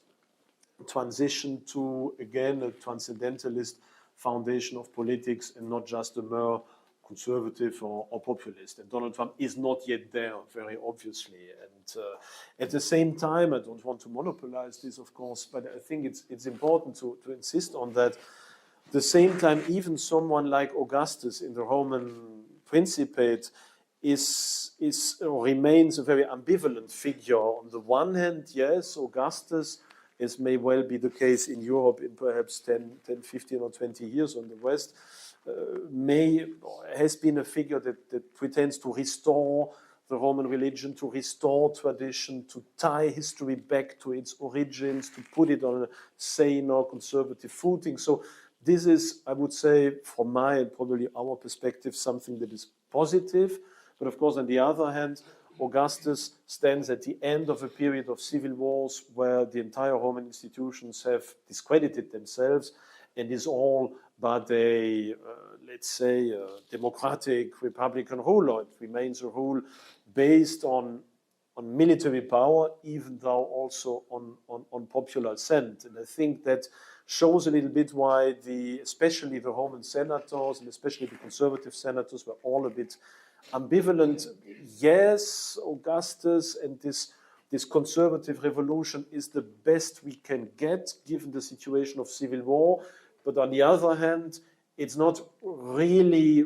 transition to, again, a transcendentalist foundation of politics and not just a mere conservative or populist. And Donald Trump is not yet there, very obviously. And at the same time, I don't want to monopolize this, of course, but I think it's important to insist on that. At the same time, even someone like Augustus in the Roman Principate remains a very ambivalent figure. On the one hand, yes, Augustus, as may well be the case in Europe in perhaps 10, 15 or 20 years on the West, has been a figure that pretends to restore the Roman religion, to restore tradition, to tie history back to its origins, to put it on a sane or conservative footing. So this is, I would say, from my and probably our perspective, something that is positive. But of course, on the other hand, Augustus stands at the end of a period of civil wars where the entire Roman institutions have discredited themselves and is all but a, let's say, a democratic republican rule, or it remains a rule based on military power, even though also on popular assent. And I think that shows a little bit why especially the Roman senators and especially the conservative senators were all a bit ambivalent. Yes, Augustus and this conservative revolution is the best we can get given the situation of civil war. But on the other hand, it's not really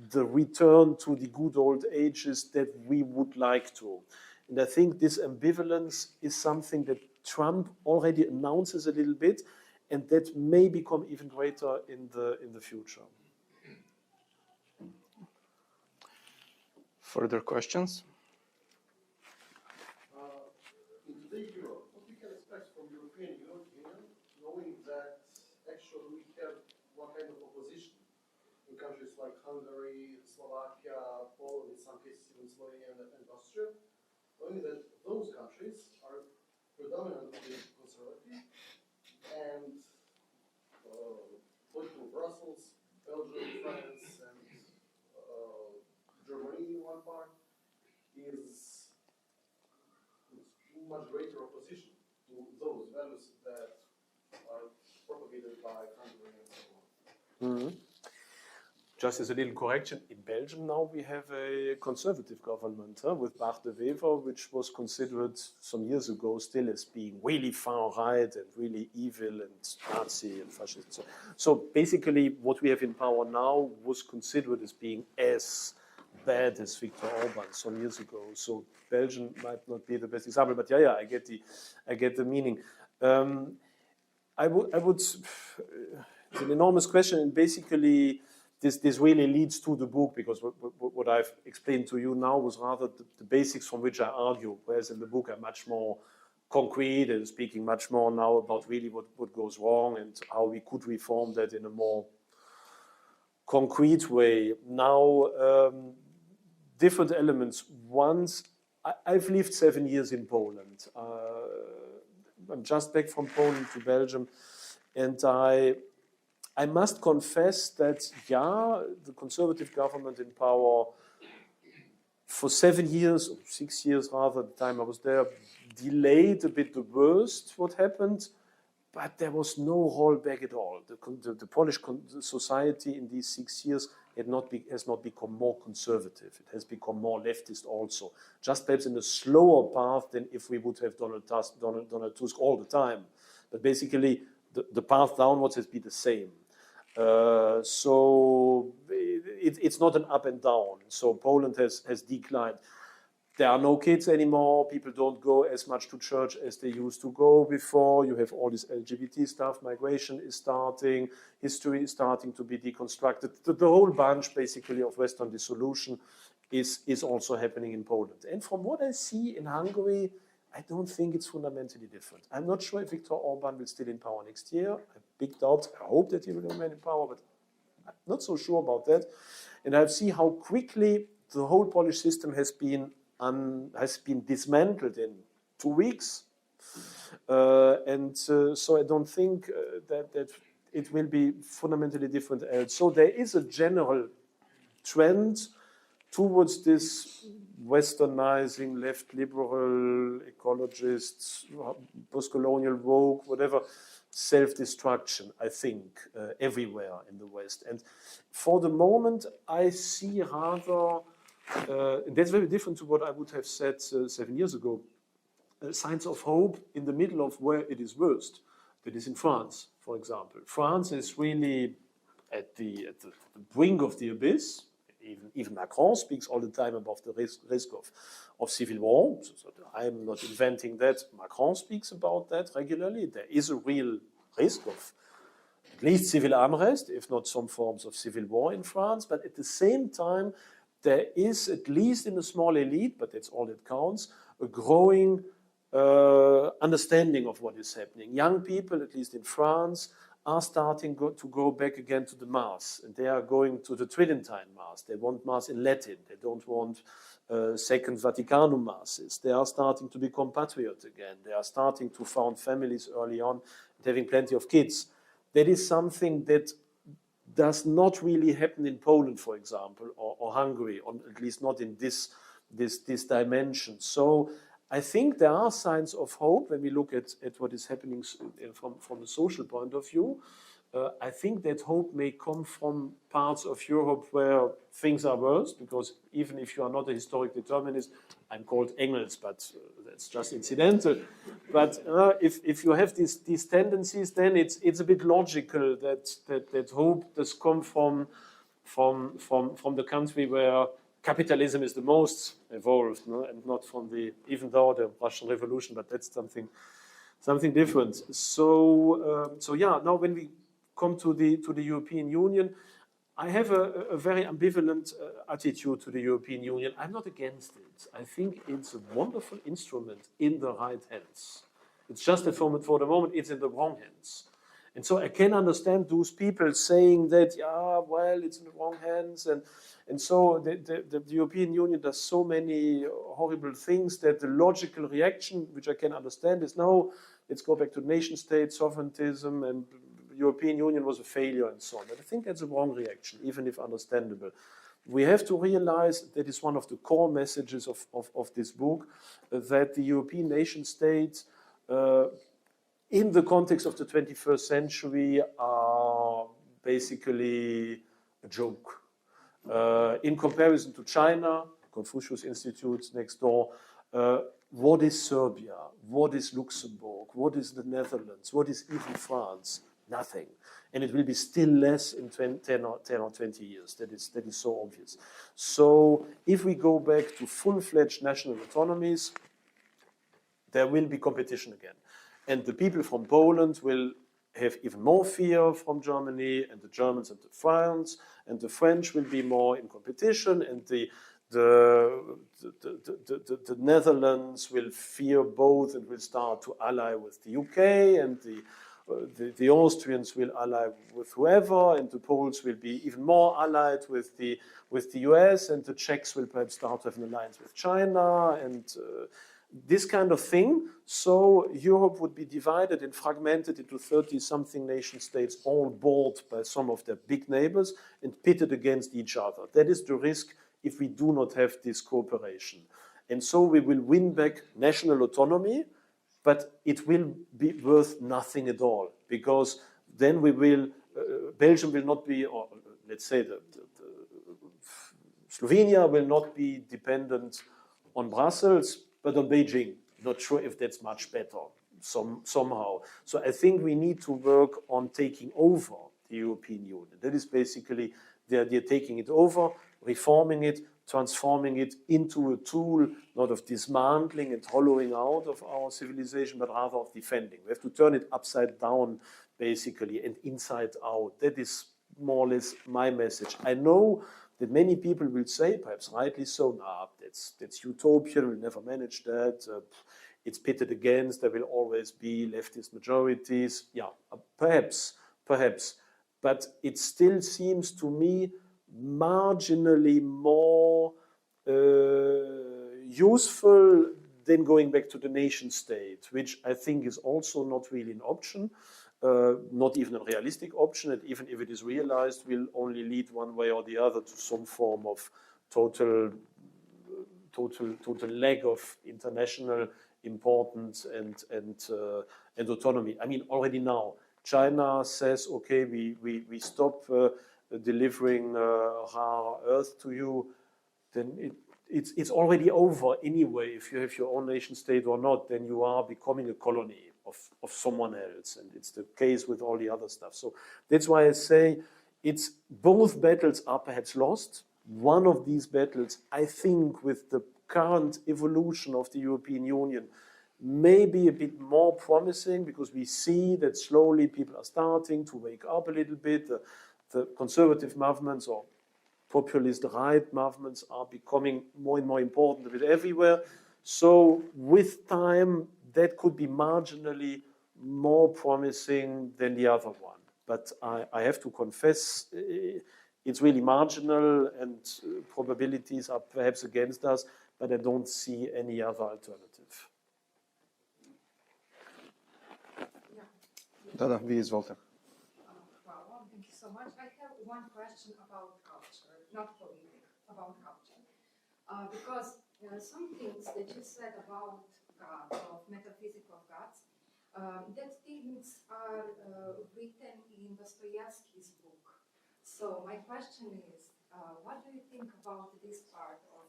the return to the good old ages that we would like to. And I think this ambivalence is something that Trump already announces a little bit, and that may become even greater in the future. Further questions? In today's Europe, what we can expect from European Union, knowing that actually we have one kind of opposition in countries like Hungary, Slovakia, Poland, in some cases even Slovenia and Austria, knowing that those countries are predominantly conservative and political Brussels, Belgium, France, and Germany in one part is much greater opposition to those values that are propagated by Hungary and so on. Mm-hmm. Just as a little correction, in Belgium now we have a conservative government with Bart de Wever, which was considered some years ago still as being really far right and really evil and Nazi and fascist. So basically what we have in power now was considered as being as bad as Viktor Orban some years ago. So Belgium might not be the best example, but yeah, I get the meaning. I would. It's an enormous question, and basically, this really leads to the book, because what I've explained to you now was rather the basics from which I argue, whereas in the book I'm much more concrete and speaking much more now about really what goes wrong and how we could reform that in a more concrete way. Now, different elements. Once, I've lived 7 years in Poland. I'm just back from Poland to Belgium, and I must confess that, yeah, the conservative government in power for 7 years, or 6 years rather, the time I was there, delayed a bit the worst what happened, but there was no rollback at all. The Polish society in these 6 years has not become more conservative. It has become more leftist also, just perhaps in a slower path than if we would have Donald Tusk all the time. But basically, the path downwards has been the same. So it's not an up and down. So Poland has declined. There are no kids anymore. People don't go as much to church as they used to go before. You have all this LGBT stuff. Migration is starting. History is starting to be deconstructed. The whole bunch, basically, of Western dissolution is also happening in Poland. And from what I see in Hungary, I don't think it's fundamentally different. I'm not sure if Viktor Orban will still in power next year. I have big doubts. I hope that he will remain in power, but I'm not so sure about that. And I see how quickly the whole Polish system has been dismantled in 2 weeks. So I don't think that it will be fundamentally different else. So there is a general trend towards this westernizing, left liberal, ecologists, post-colonial woke, whatever, self-destruction, I think, everywhere in the West. And for the moment, I see rather, that's very different to what I would have said 7 years ago, signs of hope in the middle of where it is worst. That is in France, for example. France is really at the brink of the abyss. even Macron speaks all the time about the risk of civil war. So I'm not inventing that. Macron speaks about that regularly. There is a real risk of at least civil unrest, if not some forms of civil war in France. But at the same time, there is, at least in the small elite, but that's all that counts, a growing understanding of what is happening. Young people, at least in France, are starting to go back again to the Mass, and they are going to the Tridentine Mass. They want Mass in Latin. They don't want Second Vaticanum Masses. They are starting to become patriot again. They are starting to found families early on and having plenty of kids. That is something that does not really happen in Poland, for example, or Hungary, or at least not in this dimension. So I think there are signs of hope when we look at what is happening from a social point of view. I think that hope may come from parts of Europe where things are worse, because even if you are not a historic determinist, I'm called Engels, but that's just incidental. But if you have these tendencies, then it's a bit logical that hope does come from the country where capitalism is the most evolved, no? And not from even though the Russian Revolution, but that's something different. So yeah, now when we come to the European Union, I have a very ambivalent attitude to the European Union. I'm not against it. I think it's a wonderful instrument in the right hands. It's just that for the moment it's in the wrong hands. And so I can understand those people saying that, yeah, well, it's in the wrong hands. And so the European Union does so many horrible things that the logical reaction, which I can understand, is no, let's go back to nation state, sovereigntism, and European Union was a failure and so on. But I think that's a wrong reaction, even if understandable. We have to realize that is one of the core messages of this book, that the European nation states, in the context of the 21st century, are basically a joke. In comparison to China, Confucius Institute next door, what is Serbia? What is Luxembourg? What is the Netherlands? What is even France? Nothing. And it will be still less in 10 or 20 years. That is so obvious. So if we go back to full-fledged national autonomies, there will be competition again. And the people from Poland will have even more fear from Germany, and the Germans and the France, and the French will be more in competition, and the Netherlands will fear both and will start to ally with the UK, and the Austrians will ally with whoever, and the Poles will be even more allied with the US, and the Czechs will perhaps start to have an alliance with China, and this kind of thing. So Europe would be divided and fragmented into 30-something nation states, all bought by some of their big neighbors and pitted against each other. That is the risk if we do not have this cooperation. And so we will win back national autonomy, but it will be worth nothing at all, because then we will, Belgium will not be, or let's say Slovenia will not be dependent on Brussels, but on Beijing. Not sure if that's much better somehow. So I think we need to work on taking over the European Union. That is basically the idea, taking it over, reforming it, transforming it into a tool, not of dismantling and hollowing out of our civilization, but rather of defending. We have to turn it upside down, basically, and inside out. That is more or less my message. I know that many people will say, perhaps rightly so, nah, that's utopian, we'll never manage that, it's pitted against, there will always be leftist majorities. Yeah, perhaps, but it still seems to me marginally more useful than going back to the nation state, which I think is also not really an option. Not even a realistic option, and even if it is realized, will only lead one way or the other to some form of total lack of international importance and autonomy. I mean, already now, China says, okay, we stop delivering rare earth to you, then it's already over anyway. If you have your own nation state or not, then you are becoming a colony of someone else, and it's the case with all the other stuff. So that's why I say both battles are perhaps lost, one of these battles, I think, with the current evolution of the European Union, may be a bit more promising, because we see that slowly people are starting to wake up a little bit. The conservative movements or populist right movements are becoming more and more important a bit everywhere. So with time, that could be marginally more promising than the other one. But I have to confess, it's really marginal, and probabilities are perhaps against us, but I don't see any other alternative. Da, vi izvolite. Hvala, thank you so much. I have one question about culture, not politics, about culture. Because some things that you said about God, of metaphysical gods, that things are written in Dostoevsky's book. So my question is, what do you think about this part of,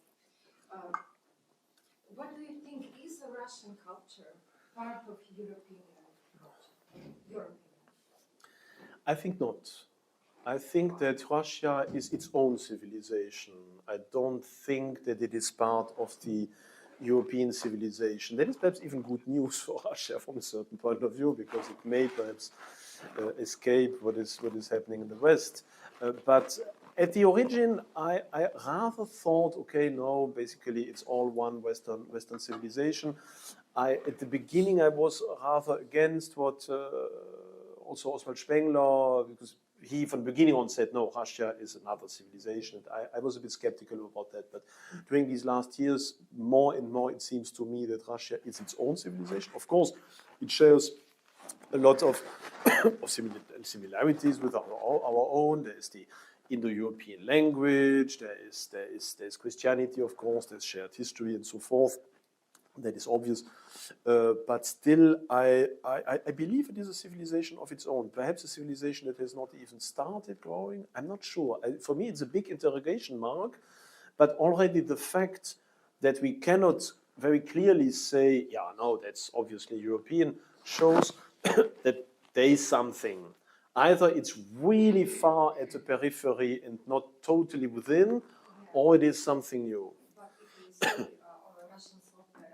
what do you think is a Russian culture part of European culture? Your opinion. I think not. I think that Russia is its own civilization. I don't think that it is part of the European civilization. That is perhaps even good news for Russia from a certain point of view, because it may perhaps escape what is happening in the West. But at the origin, I rather thought, okay, no, basically it's all one Western civilization. At the beginning, I was rather against what also Oswald Spengler, because he from the beginning on said, no, Russia is another civilization. I was a bit skeptical about that, but during these last years, more and more it seems to me that Russia is its own civilization. Of course, it shares a lot of similarities with our own. There is the Indo-European language, there's Christianity, of course, there's shared history and so forth. That is obvious, but still, I believe it is a civilization of its own. Perhaps a civilization that has not even started growing. I'm not sure. For me, it's a big interrogation mark. But already the fact that we cannot very clearly say, yeah, no, that's obviously European, shows that there is something. Either it's really far at the periphery and not totally within, or it is something new. But if you see Russian opera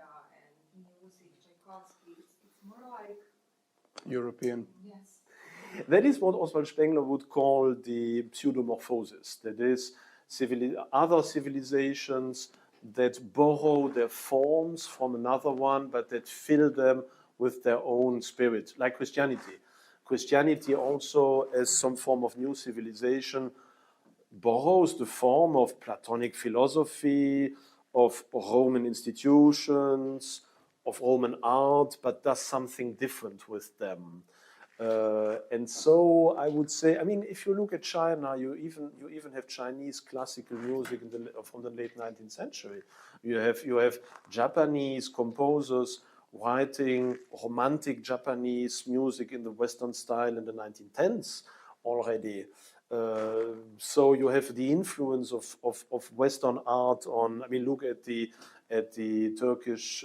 and music, Tchaikovsky, it's more like European. yes. That is what Oswald Spengler would call the pseudomorphosis. That is, other civilizations that borrow their forms from another one, but that fill them with their own spirit, like Christianity. Christianity also, as some form of new civilization, borrows the form of Platonic philosophy, of Roman institutions, of Roman art, but does something different with them. And so I would say, I mean, if you look at China, you even have Chinese classical music from the late 19th century. You have Japanese composers writing romantic Japanese music in the Western style in the 1910s already. So you have the influence of Western art on. I mean, look at the Turkish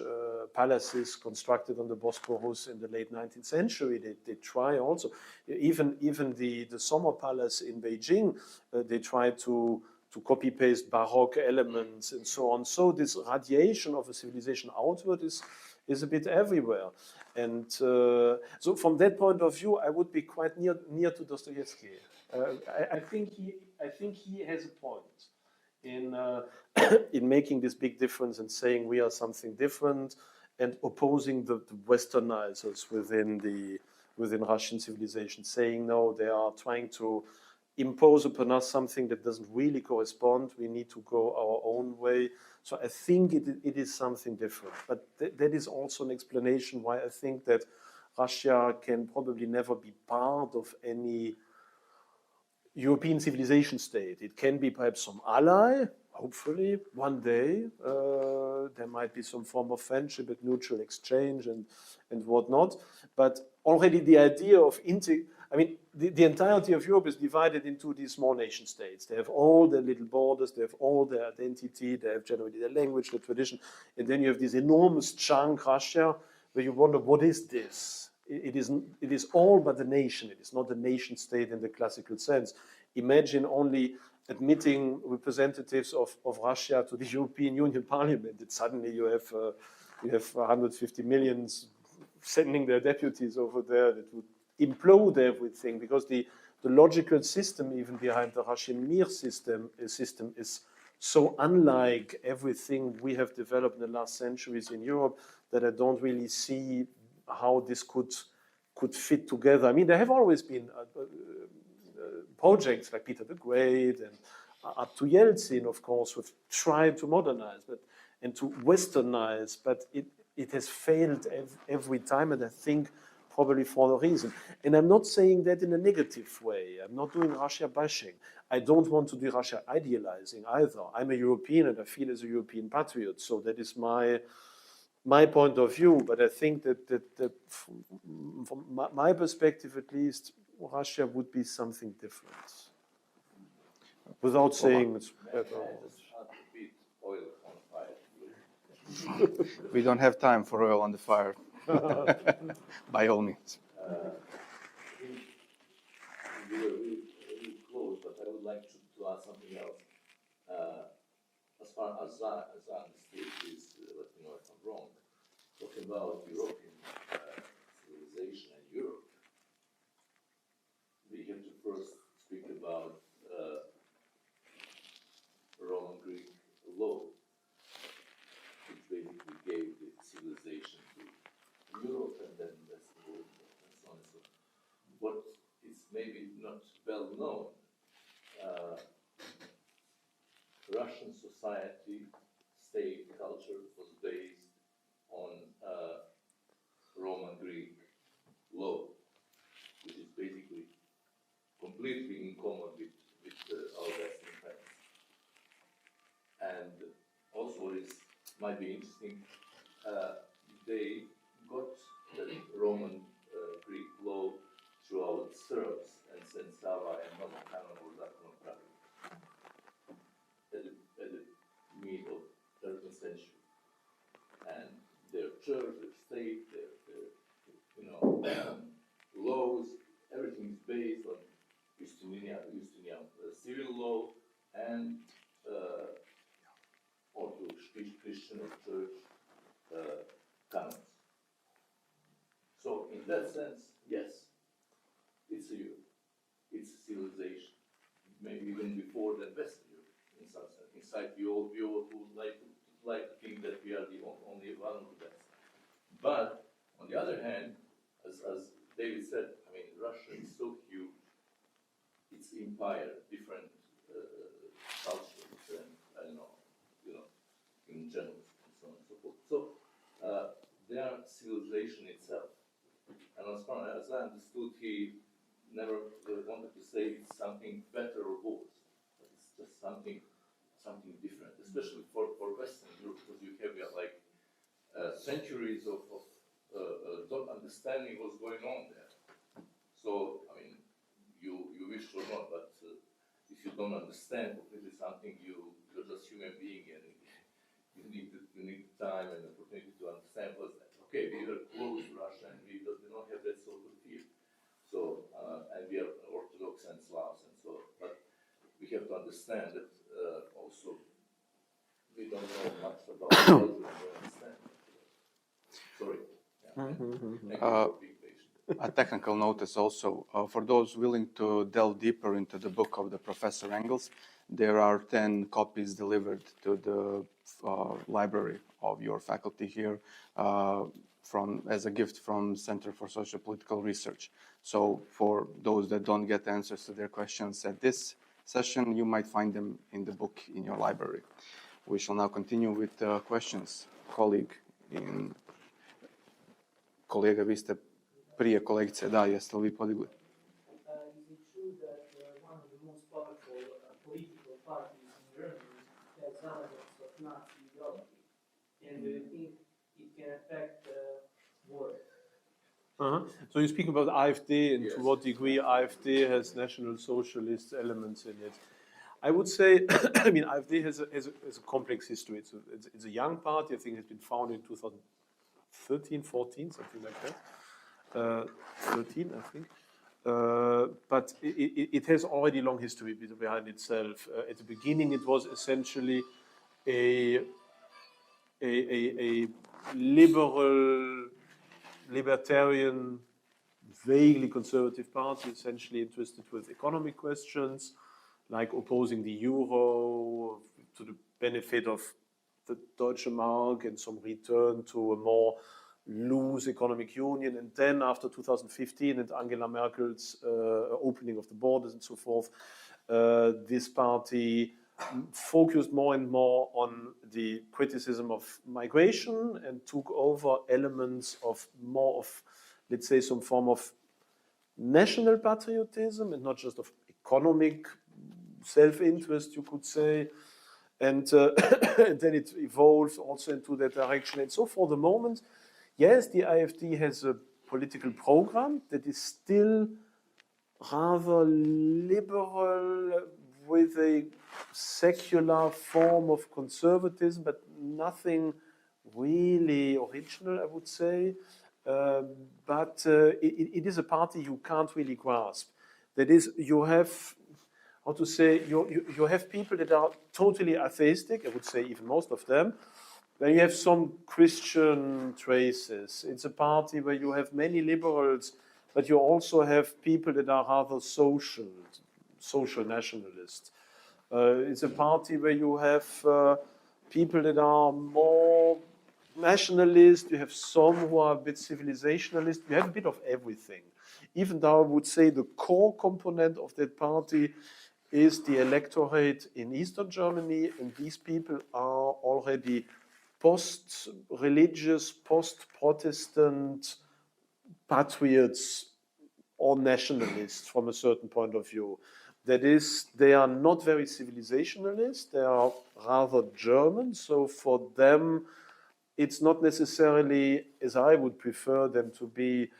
palaces constructed on the Bosporus in the late 19th century. They try also, even the Summer Palace in Beijing, they try to copy paste Baroque elements and so on. So this radiation of a civilization outward is a bit everywhere. And so from that point of view, I would be quite near to Dostoevsky. I think he has a point in in making this big difference and saying we are something different, and opposing the Westernizers within Russian civilization, saying no, they are trying to impose upon us something that doesn't really correspond. We need to go our own way. So I think it is something different. But that is also an explanation why I think that Russia can probably never be part of any European civilization state. It can be perhaps some ally, hopefully, one day. There might be some form of friendship and mutual exchange and whatnot. But already the idea of the entirety of Europe is divided into these small nation states. They have all their little borders, they have all their identity, they have generally their language, their tradition, and then you have this enormous chunk, Russia, where you wonder, what is this? It is all but the nation. It is not a nation state in the classical sense. Imagine only admitting representatives of Russia to the European Union Parliament, that suddenly you have 150 millions sending their deputies over there, that would implode everything, because the logical system even behind the Russian Mir system is so unlike everything we have developed in the last centuries in Europe that I don't really see how this could fit together. I mean, there have always been projects like Peter the Great and up to Yeltsin, of course, who've tried to modernize and to westernize, but it has failed every time, and I think probably for a reason. And I'm not saying that in a negative way. I'm not doing Russia bashing. I don't want to do Russia idealizing either. I'm a European and I feel as a European patriot, so that is my point of view. But I think that from my perspective at least, Russia would be something different. Without saying it's better. We don't have time for oil on the fire. By all means. We were really close, but I would like to ask something else. As far as I understood, please let me know if I'm wrong. Talking about European civilization and Europe, we have to first speak about Roman Greek law, which basically gave the civilization to Europe and then the world and so on and so on. What is maybe not well known, Russian society, state culture was based on Roman Greek law, which is basically completely in common with our Western friends. And also what might be interesting, they got the Roman Greek law throughout Serbs and Sava and Novokano or Zakon Pravi at the mid of 13th century. And their church, their state, their laws, everything is based on Justinian civil law and Orthodox Christian or church canons. So in that sense, yes, it's a Europe. It's a civilization. Maybe even before than Western Europe, in some sense. Inside, we all would like to think that we are the only one of the best. But on the other hand, as David said, I mean, Russia is so huge. Its empire, different culture, different, I don't know, in general, and so on and so forth. So their civilization itself. And as far as I understood, he never wanted to say it's something better or worse, but it's just something different, especially for Western Europe, because you have like centuries of not understanding what's going on there. So, I mean, you wish or not, but if you don't understand completely something, you're just human being, and you need time and opportunity to understand what's that. Okay, we are close to Russia, and we don't have that sort of fear. So, and we are Orthodox and Slavs and so on. But we have to understand that also we don't know much about Belgium. We don't understand. Sorry. Yeah. Thank you for being patient. A technical notice also, for those willing to delve deeper into the book of the Professor Engels, there are 10 copies delivered to the library of your faculty here as a gift from Center for Socio-Political Research. So for those that don't get answers to their questions at this session, you might find them in the book in your library. We shall now continue with questions. Kolega, vi ste prije kolegice, da, jeste li vi podigli? Is it true that one of the most powerful political parties in Germany has elements of Nazi ideology? And do you think it can affect war? So you speak about AfD and Yes. to what degree AfD has National Socialist elements in it. I would say, I mean, AfD has a complex history. It's a young party. I think it's been founded in 2013, 14, something like that. 13, I think. but it has already long history behind itself. At the beginning, it was essentially a liberal, libertarian, vaguely conservative party, essentially interested with economic questions, like opposing the euro to the benefit of the Deutsche Mark and some return to a more loose economic union. And then after 2015 and Angela Merkel's opening of the borders and so forth, this party focused more and more on the criticism of migration and took over elements of more of, let's say, some form of national patriotism and not just of economic self-interest, you could say. And, and then it evolved also into that direction. And so for the moment, yes, the AfD has a political program that is still rather liberal with a secular form of conservatism, but nothing really original, I would say. But it is a party you can't really grasp. That is, you have, how to say, you have people that are totally atheistic, I would say even most of them. Then you have some Christian traces. It's a party where you have many liberals, but you also have people that are rather social nationalists. It's a party where you have people that are more nationalist, you have some who are a bit civilizationalist, you have a bit of everything. Even though I would say the core component of that party is the electorate in Eastern Germany, and these people are already post-religious, post-Protestant patriots or nationalists from a certain point of view. That is, they are not very civilizationalist, they are rather German, so for them, it's not necessarily, as I would prefer them to be,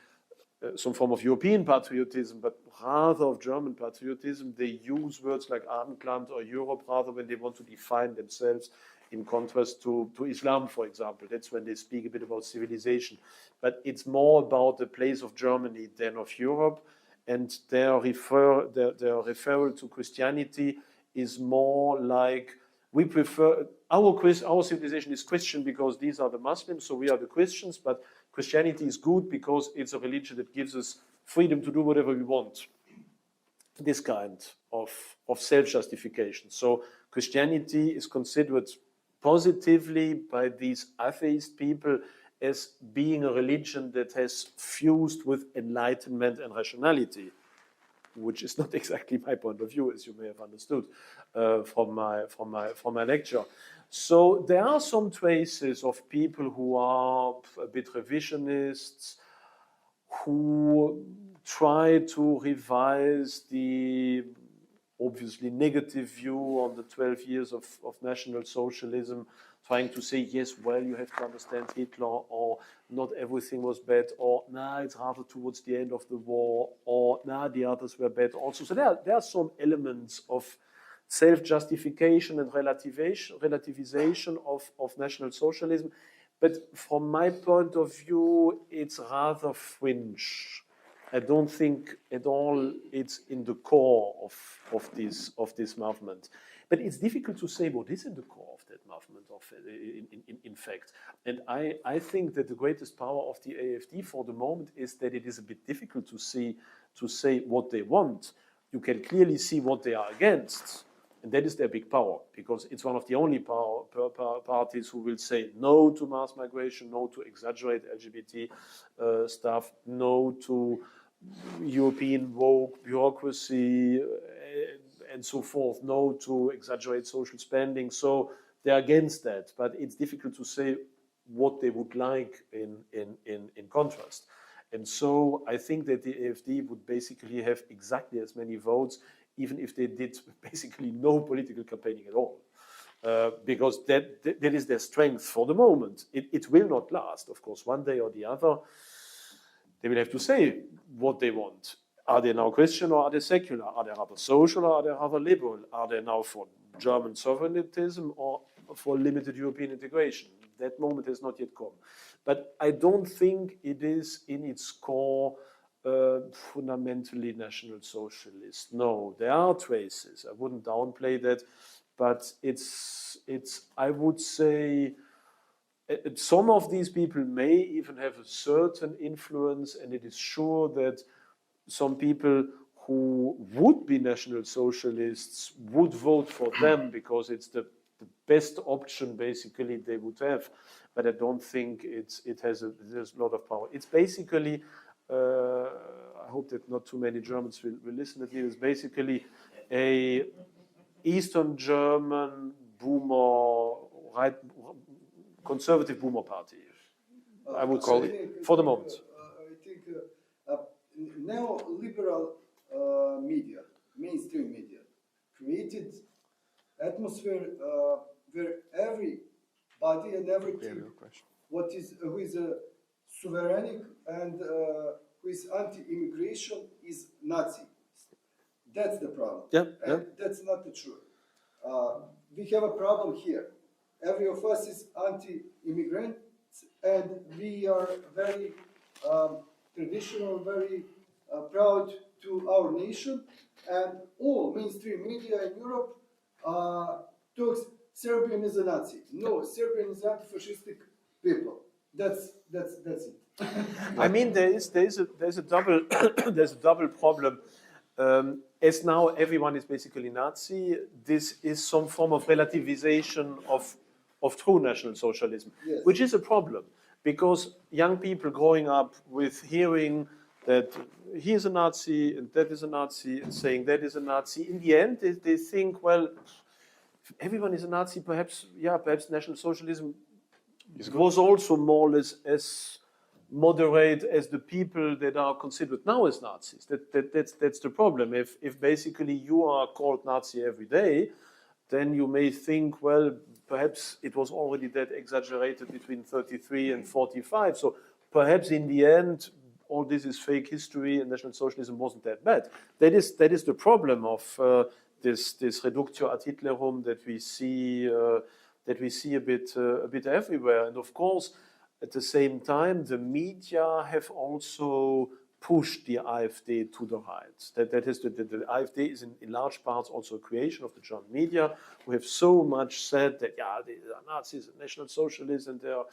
some form of European patriotism, but rather of German patriotism. They use words like Abendland or Europe rather when they want to define themselves in contrast to Islam, for example. That's when they speak a bit about civilization. But it's more about the place of Germany than of Europe, and their referral to Christianity is more like, we prefer, our civilization is Christian because these are the Muslims, so we are the Christians, but Christianity is good because it's a religion that gives us freedom to do whatever we want. This kind of self-justification. So Christianity is considered positively by these atheist people as being a religion that has fused with enlightenment and rationality, which is not exactly my point of view, as you may have understood from my lecture. So there are some traces of people who are a bit revisionists, who try to revise the obviously negative view on the 12 years of National Socialism, trying to say, yes, well, you have to understand Hitler, or not everything was bad, or nah, it's rather towards the end of the war, or nah, the others were bad also. So there are some elements of self-justification and relativization of National Socialism. But from my point of view, it's rather fringe. I don't think at all it's in the core of this movement. But it's difficult to say what is in the core of that movement, in fact. And I think that the greatest power of the AfD for the moment is that it is a bit difficult to say what they want. You can clearly see what they are against. And that is their big power, because it's one of the only parties who will say no to mass migration, no to exaggerate LGBT stuff, no to European woke bureaucracy, and so forth, no to exaggerate social spending. So they're against that, but it's difficult to say what they would like in contrast. And so I think that the AfD would basically have exactly as many votes, even if they did basically no political campaigning at all. Because that is their strength for the moment. It will not last, of course, one day or the other. They will have to say what they want. Are they now Christian or are they secular? Are they rather social or are they rather liberal? Are they now for German sovereigntism or for limited European integration? That moment has not yet come. But I don't think it is in its core fundamentally National Socialist. No, there are traces. I wouldn't downplay that, but it's I would say some of these people may even have a certain influence, and it is sure that some people who would be National Socialists would vote for them because it's the best option basically they would have. But I don't think there's a lot of power. It's basically, I hope that not too many Germans will listen to me, it's basically a Eastern German boomer, right, conservative boomer party, I would call it, for the moment. I think neoliberal media, mainstream media, created atmosphere where everybody and everything who is sovereign and who is anti-immigration is Nazi. That's the problem. Yeah, and that's not the truth. We have a problem here. Every of us is anti-immigrant, and we are very traditional, very proud to our nation, and all mainstream media in Europe talks Serbian is a Nazi. No, Serbian is anti-fascistic people. That's it. I mean, there's a double there's a double problem. As now everyone is basically Nazi, this is some form of relativization of true National Socialism, Yes. which is a problem because young people growing up with hearing that he is a Nazi and that is a Nazi and saying that is a Nazi, in the end they think, well, if everyone is a Nazi, perhaps National Socialism was also more or less as moderate as the people that are considered now as Nazis. That's the problem. If basically you are called Nazi every day, then you may think, well, perhaps it was already that exaggerated between 33 and 45. So perhaps in the end, all this is fake history and National Socialism wasn't that bad. That is the problem of this reductio ad Hitlerum that we see a bit everywhere. And of course, at the same time, the media have also pushed the AfD to the right. That is the AfD is in large parts also a creation of the German media, who have so much said that they are Nazis and National Socialists and they are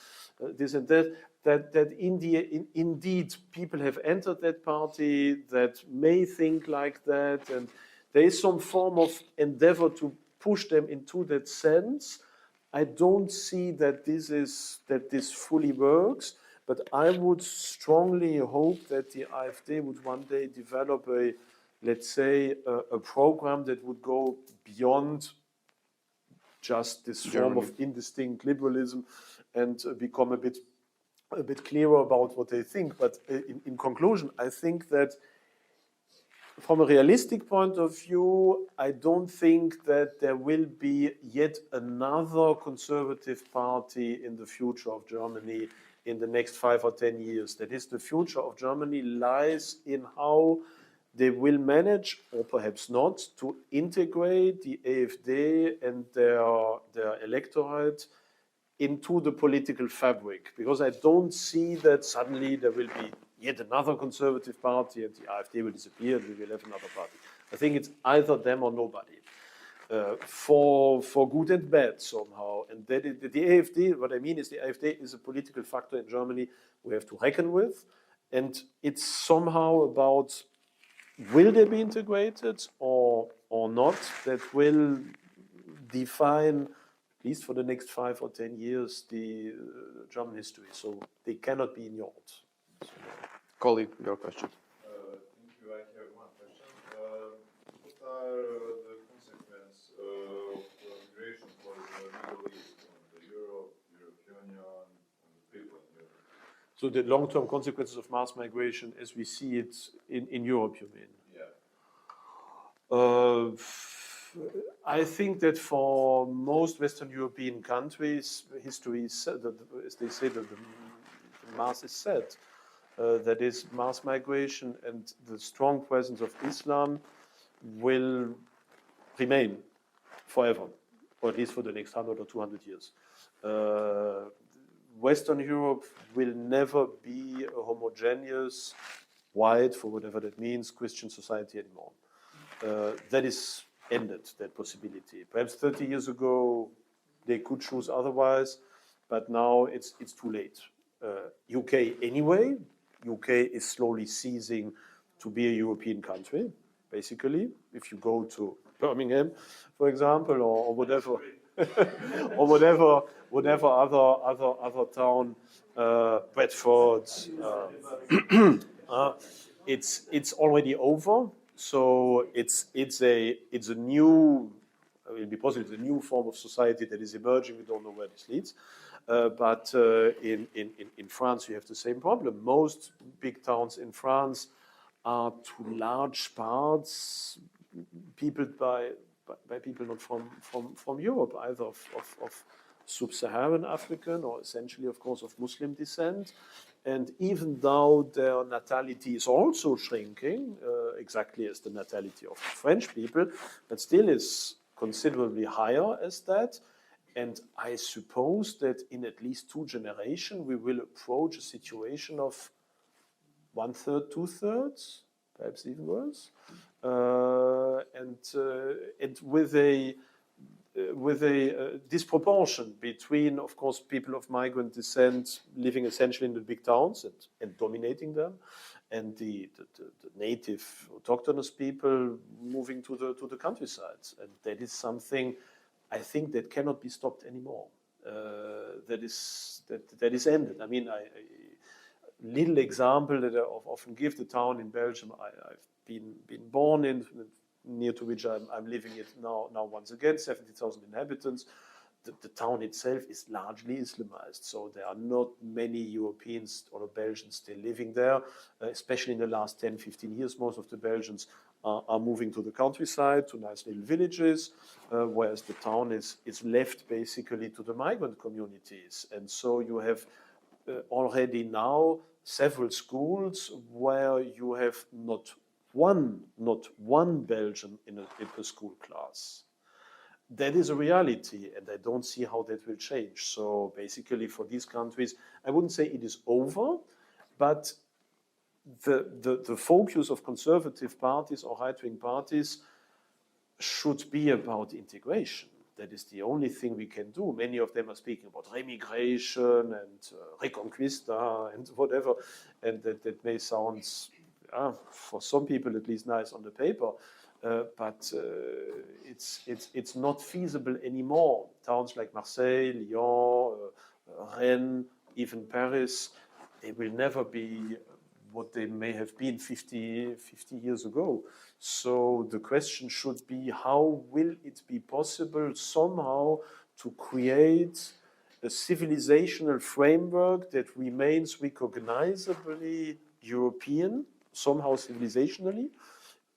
this and that. That indeed people have entered that party that may think like that, and there is some form of endeavor to push them into that sense. I don't see that this fully works, but I would strongly hope that the AfD would one day develop a program that would go beyond just this form of indistinct liberalism and become a bit clearer about what they think. But in conclusion, I think that from a realistic point of view, I don't think that there will be yet another conservative party in the future of Germany in the next 5 or 10 years. That is, the future of Germany lies in how they will manage, or perhaps not, to integrate the AfD and their electorate into the political fabric. Because I don't see that suddenly there will be yet another conservative party and the AfD will disappear and we will have another party. I think it's either them or nobody, for good and bad somehow. And that the AfD, what I mean is the AfD is a political factor in Germany we have to reckon with. And it's somehow about, will they be integrated or not, that will define, at least for the next 5 or 10 years, the German history. So they cannot be ignored. Colleague, your question. Thank you. I have one question. What are the consequences of migration for the Middle East, on the Europe, European Union, and the people in Europe? So the long-term consequences of mass migration as we see it in Europe, you mean? Yeah. I think that for most Western European countries, history is set, as they say, that the mass is set. That is, mass migration and the strong presence of Islam will remain forever, or at least for the next 100 or 200 years. Western Europe will never be a homogeneous white, for whatever that means, Christian society anymore. That is ended, that possibility. Perhaps 30 years ago, they could choose otherwise, but now it's too late. UK anyway, UK is slowly ceasing to be a European country, basically. If you go to Birmingham, for example, or whatever, or whatever other town, Bradford, it's already over. So it's a new, it will be possible, it's a new form of society that is emerging. We don't know where this leads. But in France, you have the same problem. Most big towns in France are to large parts peopled by people not from Europe, either of sub-Saharan African or essentially, of course, of Muslim descent. And even though their natality is also shrinking, exactly as the natality of French people, but still is considerably higher as that. And I suppose that in at least 2 generations, we will approach a situation of 1/3, 2/3, perhaps even worse, and with a disproportion between, of course, people of migrant descent living essentially in the big towns and dominating them, and the native autochthonous people moving to the countrysides. And that is something I think that cannot be stopped anymore. That is ended. I mean, little example that I often give: the town in Belgium I've been born in, near to which I'm living it now once again, 70,000 inhabitants. The town itself is largely Islamized, so there are not many Europeans or Belgians still living there, especially in the last 10, 15 years. Most of the Belgians are moving to the countryside, to nice little villages, whereas the town is left basically to the migrant communities. And so you have already now several schools where you have not one Belgian in a school class. That is a reality, and I don't see how that will change. So basically for these countries, I wouldn't say it is over, but the focus of conservative parties or right-wing parties should be about integration. That is the only thing we can do. Many of them are speaking about remigration and reconquista and whatever, and that may sound, for some people at least, nice on the paper, but it's not feasible anymore. Towns like Marseille, Lyon, Rennes, even Paris, they will never be what they may have been 50 years ago. So the question should be, how will it be possible somehow to create a civilizational framework that remains recognizably European, somehow civilizationally,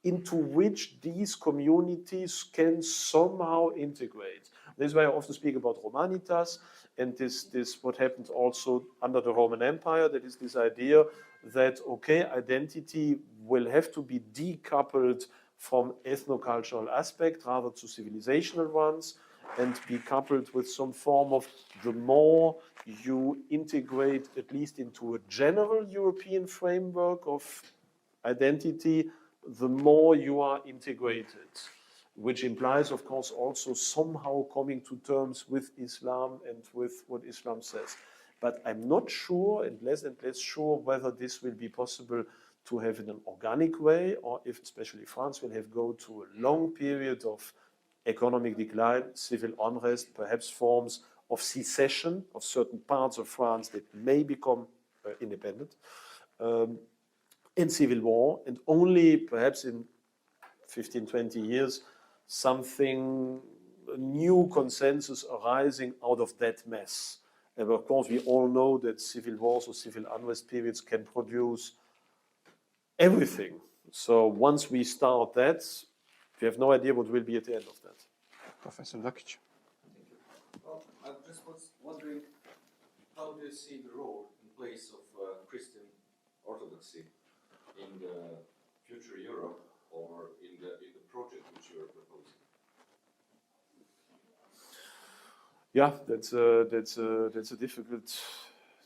into which these communities can somehow integrate. This is why I often speak about Romanitas, and this what happened also under the Roman Empire. That is this idea that, okay, identity will have to be decoupled from ethnocultural aspect rather to civilizational ones, and be coupled with some form of, the more you integrate at least into a general European framework of identity, the more you are integrated, which implies, of course, also somehow coming to terms with Islam and with what Islam says. But I'm not sure, and less sure, whether this will be possible to have in an organic way, or if especially France will have go to a long period of economic decline, civil unrest, perhaps forms of secession of certain parts of France that may become independent, and civil war, and only perhaps in 15, 20 years, something, a new consensus arising out of that mess. And of course, we all know that civil wars or civil unrest periods can produce everything. So once we start that, we have no idea what will be at the end of that. Professor Dakic. Well, I just was wondering, how do you see the role and place of Christian Orthodoxy in the future Europe, or in the project which you are proposing? Yeah, that's a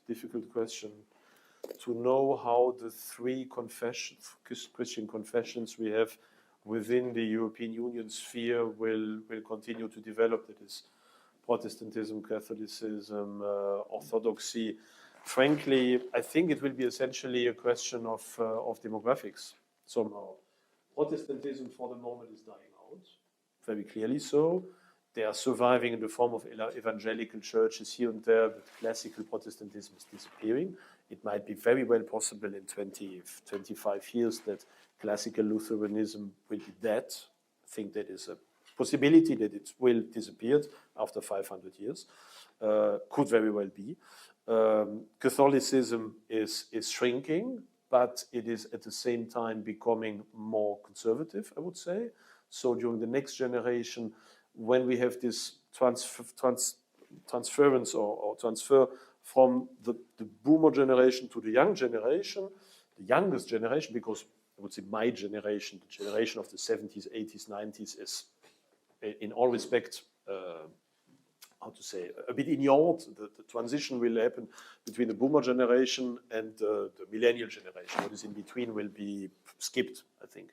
difficult question. to know how the three Christian confessions we have within the European Union sphere will continue to develop. That is Protestantism, Catholicism, Orthodoxy. Frankly, I think it will be essentially a question of demographics somehow. Protestantism for the moment is dying out, very clearly so. They are surviving in the form of evangelical churches here and there, but classical Protestantism is disappearing. It might be very well possible in 20, 25 years that classical Lutheranism will be dead. I think that is a possibility that it will disappear after 500 years. Could very well be. Catholicism is shrinking, but it is at the same time becoming more conservative, I would say. So during the next generation, when we have this transference or transfer from the boomer generation to the young generation, the youngest generation, because I would say my generation, the generation of the 70s, 80s, 90s is in all respects, how to say, a bit ignored. The transition will happen between the boomer generation and the millennial generation. What is in between will be skipped, I think.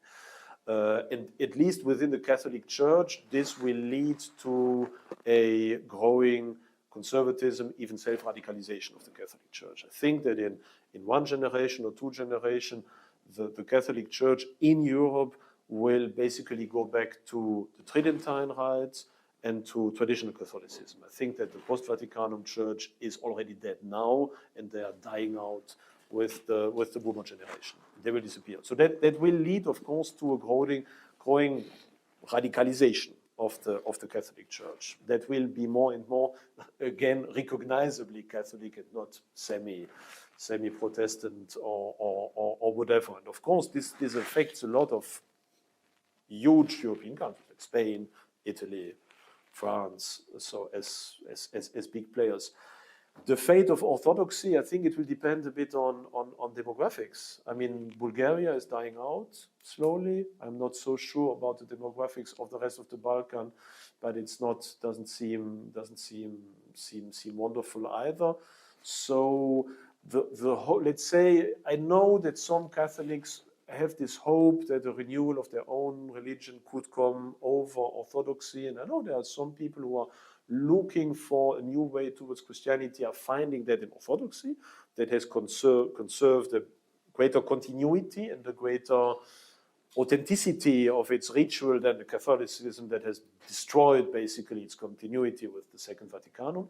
And at least within the Catholic Church, this will lead to a growing conservatism, even self-radicalization of the Catholic Church. I think that in one generation or two generations, the Catholic Church in Europe will basically go back to the Tridentine rites and to traditional Catholicism. I think that the post-Vaticanum Church is already dead now, and they are dying out with the boomer generation. They will disappear. So that will lead, of course, to a growing radicalization of the Catholic Church. That will be more and more, again, recognizably Catholic and not semi-Protestant or whatever. And of course, this affects a lot of huge European countries like Spain, Italy, France, so as big players. The fate of Orthodoxy, I think it will depend a bit on demographics. I mean, Bulgaria is dying out slowly. I'm not so sure about the demographics of the rest of the Balkan, but doesn't seem wonderful either. So the whole, let's say, I know that some Catholics have this hope that a renewal of their own religion could come over Orthodoxy, and I know there are some people who are looking for a new way towards Christianity are finding that in Orthodoxy, that has conserved a greater continuity and a greater authenticity of its ritual than the Catholicism that has destroyed basically its continuity with the Second Vaticanum.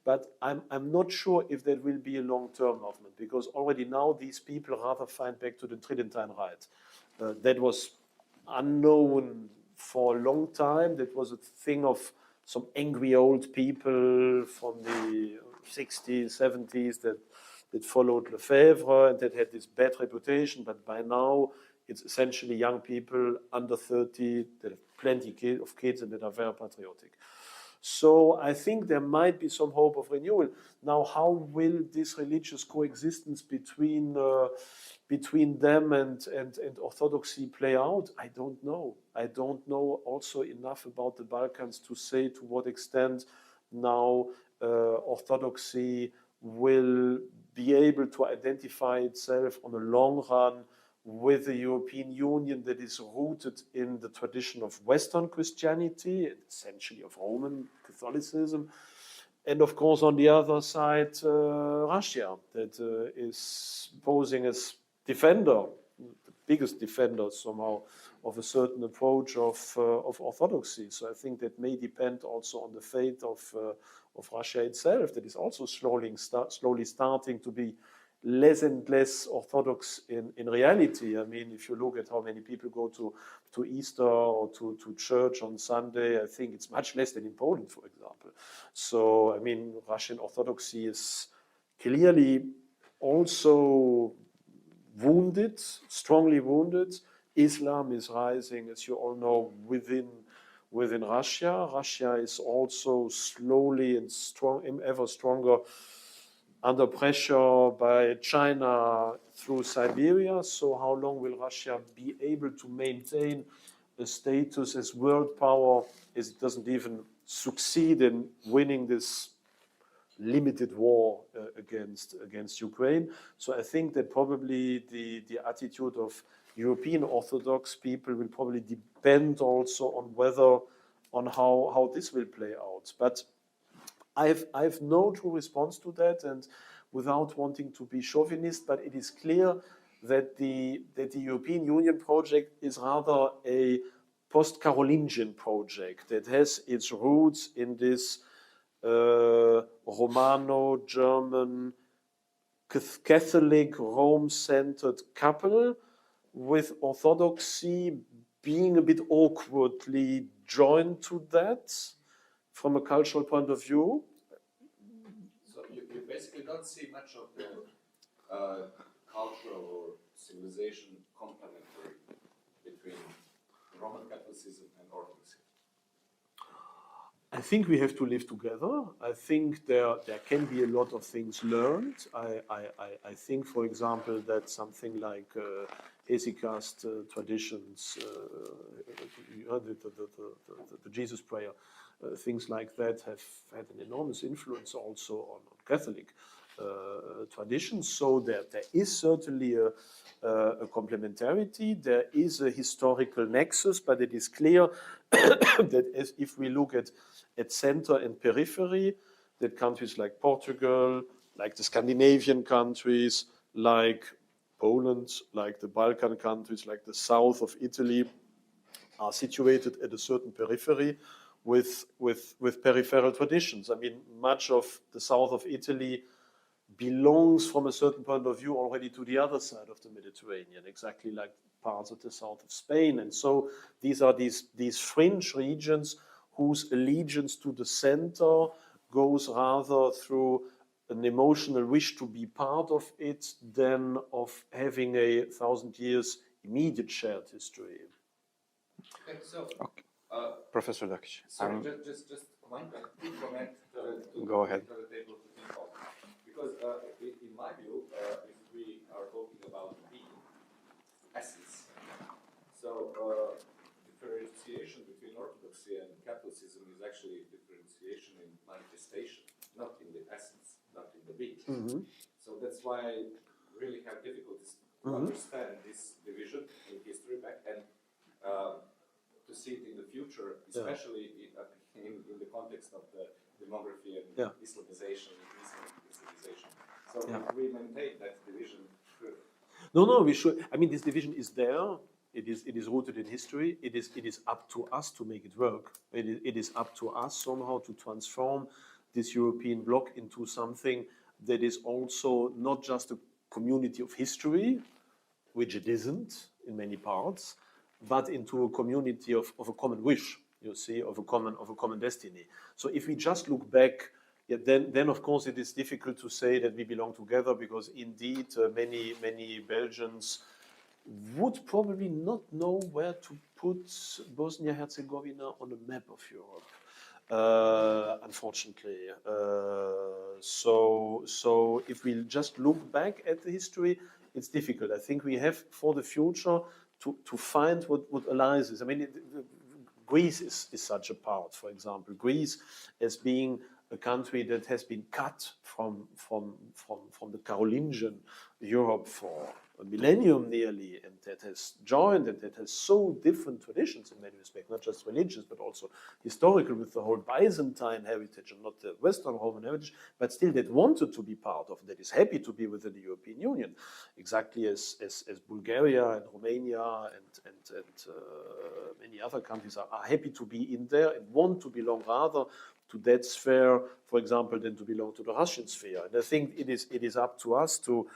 But I'm not sure if that will be a long-term movement, because already now these people rather find back to the Tridentine rite. That was unknown for a long time. That was a thing of some angry old people from the 60s, 70s that followed Lefebvre and that had this bad reputation. But by now, it's essentially young people under 30 that have plenty of kids and that are very patriotic. So I think there might be some hope of renewal. Now, how will this religious coexistence between them and Orthodoxy play out? I don't know. I don't know also enough about the Balkans to say to what extent now Orthodoxy will be able to identify itself on a long run with the European Union that is rooted in the tradition of Western Christianity, essentially of Roman Catholicism, and of course on the other side Russia, that is posing as defender, the biggest defender somehow of a certain approach of Orthodoxy. So I think that may depend also on the fate of Russia itself, that is also slowly starting to be less and less Orthodox in reality. I mean, if you look at how many people go to Easter or to church on Sunday, I think it's much less than in Poland, for example. So, I mean, Russian Orthodoxy is clearly also wounded, strongly wounded. Islam is rising, as you all know, within Russia. Russia is also slowly and ever stronger under pressure by China through Siberia. So how long will Russia be able to maintain a status as world power as it doesn't even succeed in winning this limited war against Ukraine. So I think that probably the attitude of European Orthodox people will probably depend also on how this will play out. But I've no true response to that, and without wanting to be chauvinist, but it is clear that the European Union project is rather a post-Carolingian project that has its roots in this Romano-German Catholic Rome-centered couple, with Orthodoxy being a bit awkwardly joined to that from a cultural point of view. So you basically don't see much of the cultural or civilization complementary between Roman Catholicism and Orthodoxy. I think we have to live together. I think there can be a lot of things learned. I think, for example, that something like hesychast traditions, the Jesus prayer, things like that have had an enormous influence also on Catholic traditions. So there is certainly a complementarity. There is a historical nexus, but it is clear that if we look at center and periphery, that countries like Portugal, like the Scandinavian countries, like Poland, like the Balkan countries, like the south of Italy, are situated at a certain periphery with peripheral traditions. I mean, much of the south of Italy belongs from a certain point of view already to the other side of the Mediterranean, exactly like parts of the south of Spain. And so these are these fringe regions whose allegiance to the center goes rather through an emotional wish to be part of it than of having a 1,000 years immediate shared history. Okay, so Professor Dakic. sorry, just one quick comment to Go ahead. to the table to think of. Because in my view, if we are talking about being, essence, so differentiation between Orthodoxy and Catholicism is actually differentiation in manifestation, not in the essence, not in the being. Mm-hmm. So that's why I really have difficulties to understand this division in history back and to see it in the future, especially in the context of the demography and Islamization, Islamization. So if we maintain that division. No, we should. I mean, this division is there. It is rooted in history. It is up to us to make it work. It is up to us somehow to transform this European bloc into something that is also not just a community of history, which it isn't in many parts, but into a community of a common wish, you see, of a common destiny. So if we just look back, then of course it is difficult to say that we belong together, because indeed many Belgians would probably not know where to put Bosnia-Herzegovina on a map of Europe, unfortunately. So if we just look back at the history, it's difficult. I think we have for the future to find what allies is. I mean, Greece is such a part, for example. Greece as being a country that has been cut from the Carolingian Europe for a millennium nearly, and that has joined, and that has so different traditions in many respects, not just religious, but also historical, with the whole Byzantine heritage and not the Western Roman heritage, but still that wanted to be part of, that is happy to be within the European Union, exactly as Bulgaria and Romania and many other countries are happy to be in there and want to belong rather to that sphere, for example, than to belong to the Russian sphere. And I think it is up to us to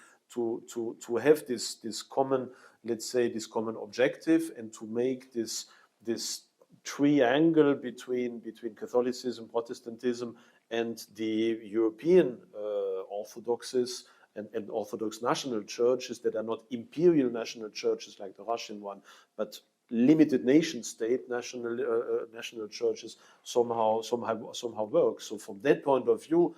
have this common, let's say, this common objective, and to make this triangle between Catholicism, Protestantism, and the European orthodoxies and Orthodox national churches that are not imperial national churches like the Russian one, but limited nation state national churches somehow work. So from that point of view,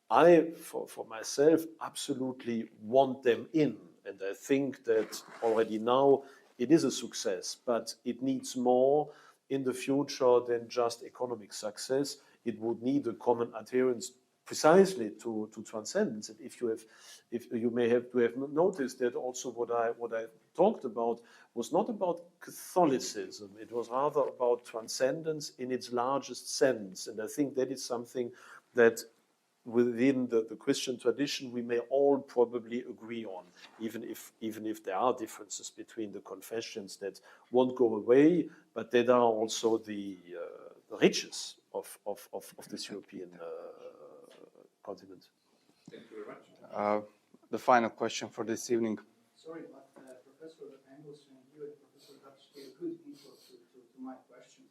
I, for myself, absolutely want them in. And I think that already now it is a success, but it needs more in the future than just economic success. It would need a common adherence precisely to transcendence. And if you may have noticed that also what I talked about was not about Catholicism. It was rather about transcendence in its largest sense. And I think that is something that within the Christian tradition we may all probably agree on, even if there are differences between the confessions that won't go away, but that are also the riches of this European continent. Thank you very much. The final question for this evening. Sorry, but Professor Engels and you and Professor Dutch gave good input to my question.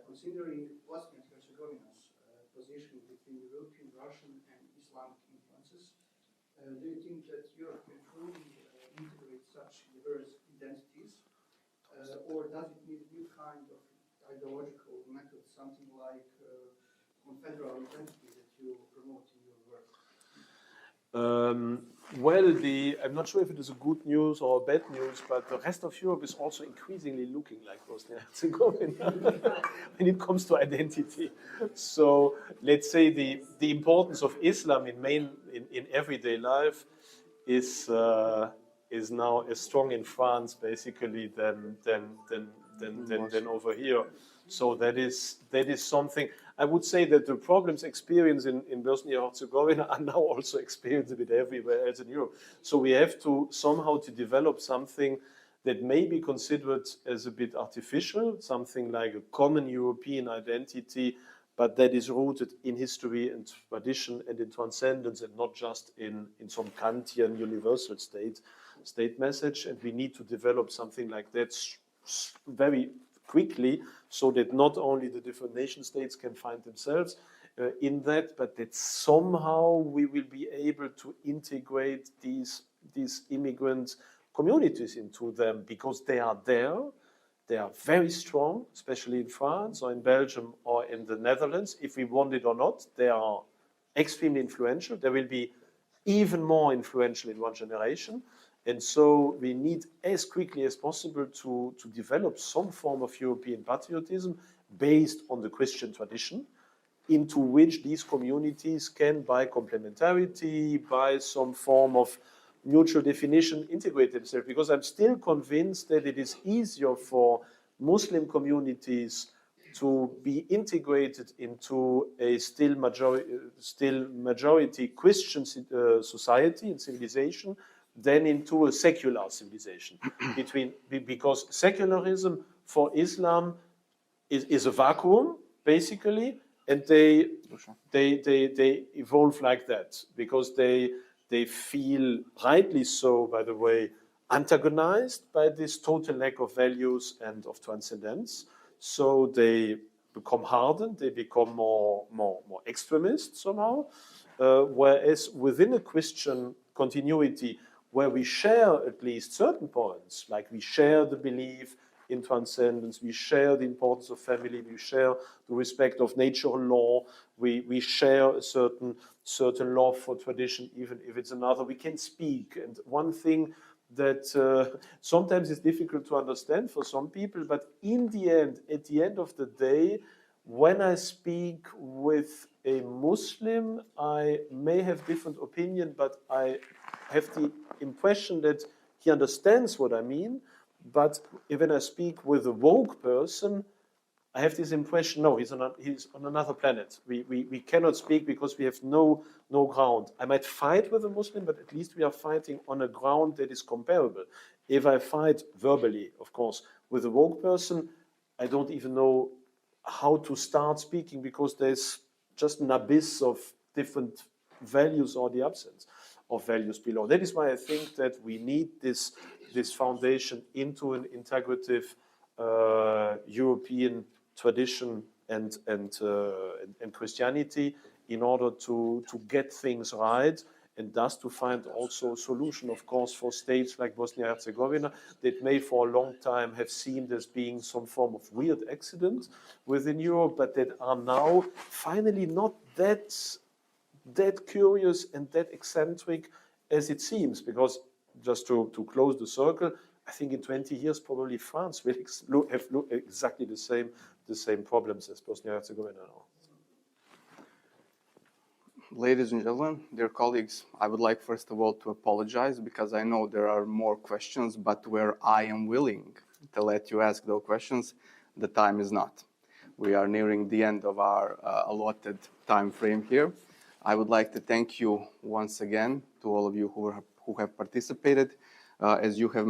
Considering Bosnia and Herzegovina's position between European, Russian, and Islamic influences, do you think that Europe can fully integrate such diverse identities, or does it need new kind of ideological method, something like confederal identity that you promote in your work? Well, I'm not sure if it is a good news or bad news, but the rest of Europe is also increasingly looking like Bosnia and Herzegovina when it comes to identity. So let's say the importance of Islam in everyday life is now as strong in France basically than over here. So that is something. I would say that the problems experienced in Bosnia and Herzegovina are now also experienced a bit everywhere else in Europe. So we have to somehow to develop something that may be considered as a bit artificial, something like a common European identity, but that is rooted in history and tradition and in transcendence and not just in some Kantian universal state message. And we need to develop something like that very quickly, so that not only the different nation states can find themselves in that, but that somehow we will be able to integrate these immigrant communities into them, because they are there. They are very strong, especially in France or in Belgium or in the Netherlands. If we want it or not, they are extremely influential. They will be even more influential in one generation. And so we need as quickly as possible to develop some form of European patriotism based on the Christian tradition, into which these communities can, by complementarity, by some form of mutual definition, integrate themselves. Because I'm still convinced that it is easier for Muslim communities to be integrated into a still majority Christian society and civilization than into a secular civilization. Because secularism for Islam is a vacuum, basically, and they evolve like that because they feel, rightly so, by the way, antagonized by this total lack of values and of transcendence. So they become hardened, they become more extremist somehow. Whereas within a Christian continuity, where we share at least certain points, like we share the belief in transcendence, we share the importance of family, we share the respect of natural law, we share a certain love for tradition, even if it's another, we can speak. And one thing that sometimes is difficult to understand for some people, but in the end, at the end of the day, when I speak with a Muslim, I may have different opinion, but I have the impression that he understands what I mean. But when I speak with a woke person, I have this impression, no, he's on another planet. We cannot speak because we have no ground. I might fight with a Muslim, but at least we are fighting on a ground that is comparable. If I fight verbally, of course, with a woke person, I don't even know how to start speaking because there's just an abyss of different values or the absence of values below. That is why I think that we need this foundation into an integrative European tradition and Christianity in order to get things right, and thus to find also a solution, of course, for states like Bosnia and Herzegovina that may for a long time have seemed as being some form of weird accident within Europe, but that are now finally not that curious and that eccentric as it seems. Because just to close the circle, I think in 20 years probably France will have exactly the same problems as Bosnia and Herzegovina now. Ladies and gentlemen, dear colleagues, I would like first of all to apologize because I know there are more questions, but where I am willing to let you ask those questions, the time is not. We are nearing the end of our allotted time frame here. I would like to thank you once again to all of you who have participated. As you had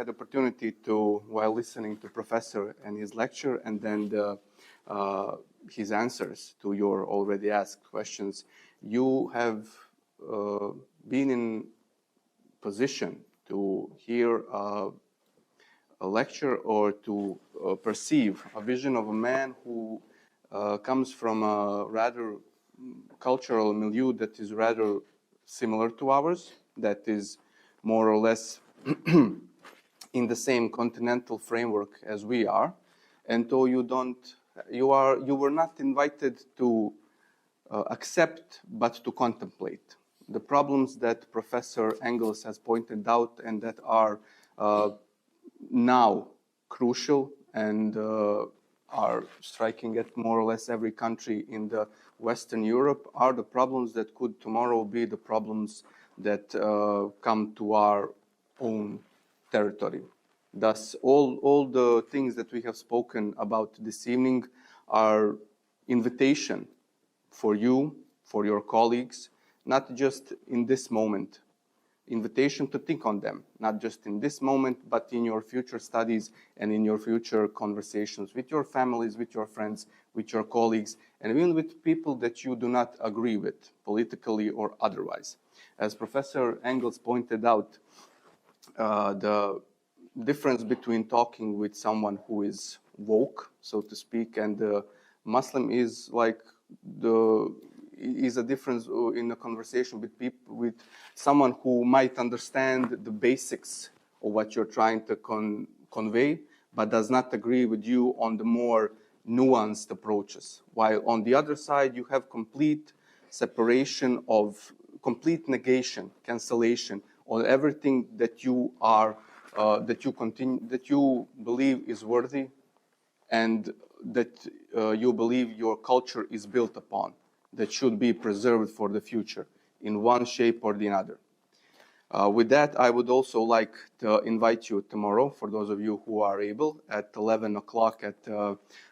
opportunity to, while listening to Professor and his lecture, and then his answers to your already asked questions, you have been in position to hear a lecture or to perceive a vision of a man who comes from a rather cultural milieu that is rather similar to ours, that is more or less in the same continental framework as we are, and though you were not invited to accept, but to contemplate the problems that Professor Engels has pointed out and that are now crucial and are striking at more or less every country in the Western Europe, are the problems that could tomorrow be the problems that come to our own territory. Thus, all the things that we have spoken about this evening are invitation for you, for your colleagues, not just in this moment, invitation to think on them, not just in this moment, but in your future studies and in your future conversations with your families, with your friends, with your colleagues, and even with people that you do not agree with, politically or otherwise. As Professor Engels pointed out, the difference between talking with someone who is woke, so to speak, and Muslim is like is a difference in a conversation with someone who might understand the basics of what you're trying to convey, but does not agree with you on the more nuanced approaches. While on the other side, you have complete separation of complete negation, cancellation on everything that you are that you believe is worthy and that you believe your culture is built upon, that should be preserved for the future in one shape or the other. With that, I would also like to invite you tomorrow, for those of you who are able, at 11 o'clock at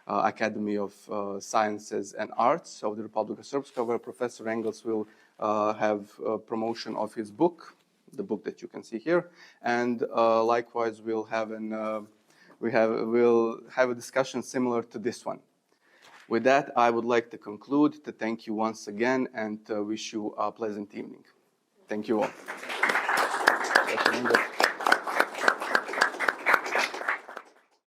Academy of Sciences and Arts of the Republic of Srpska, where Professor Engels will have a promotion of his book, the book that you can see here, and likewise we'll have a discussion similar to this one. With that, I would like to conclude, to thank you once again, and wish you a pleasant evening. Thank you all.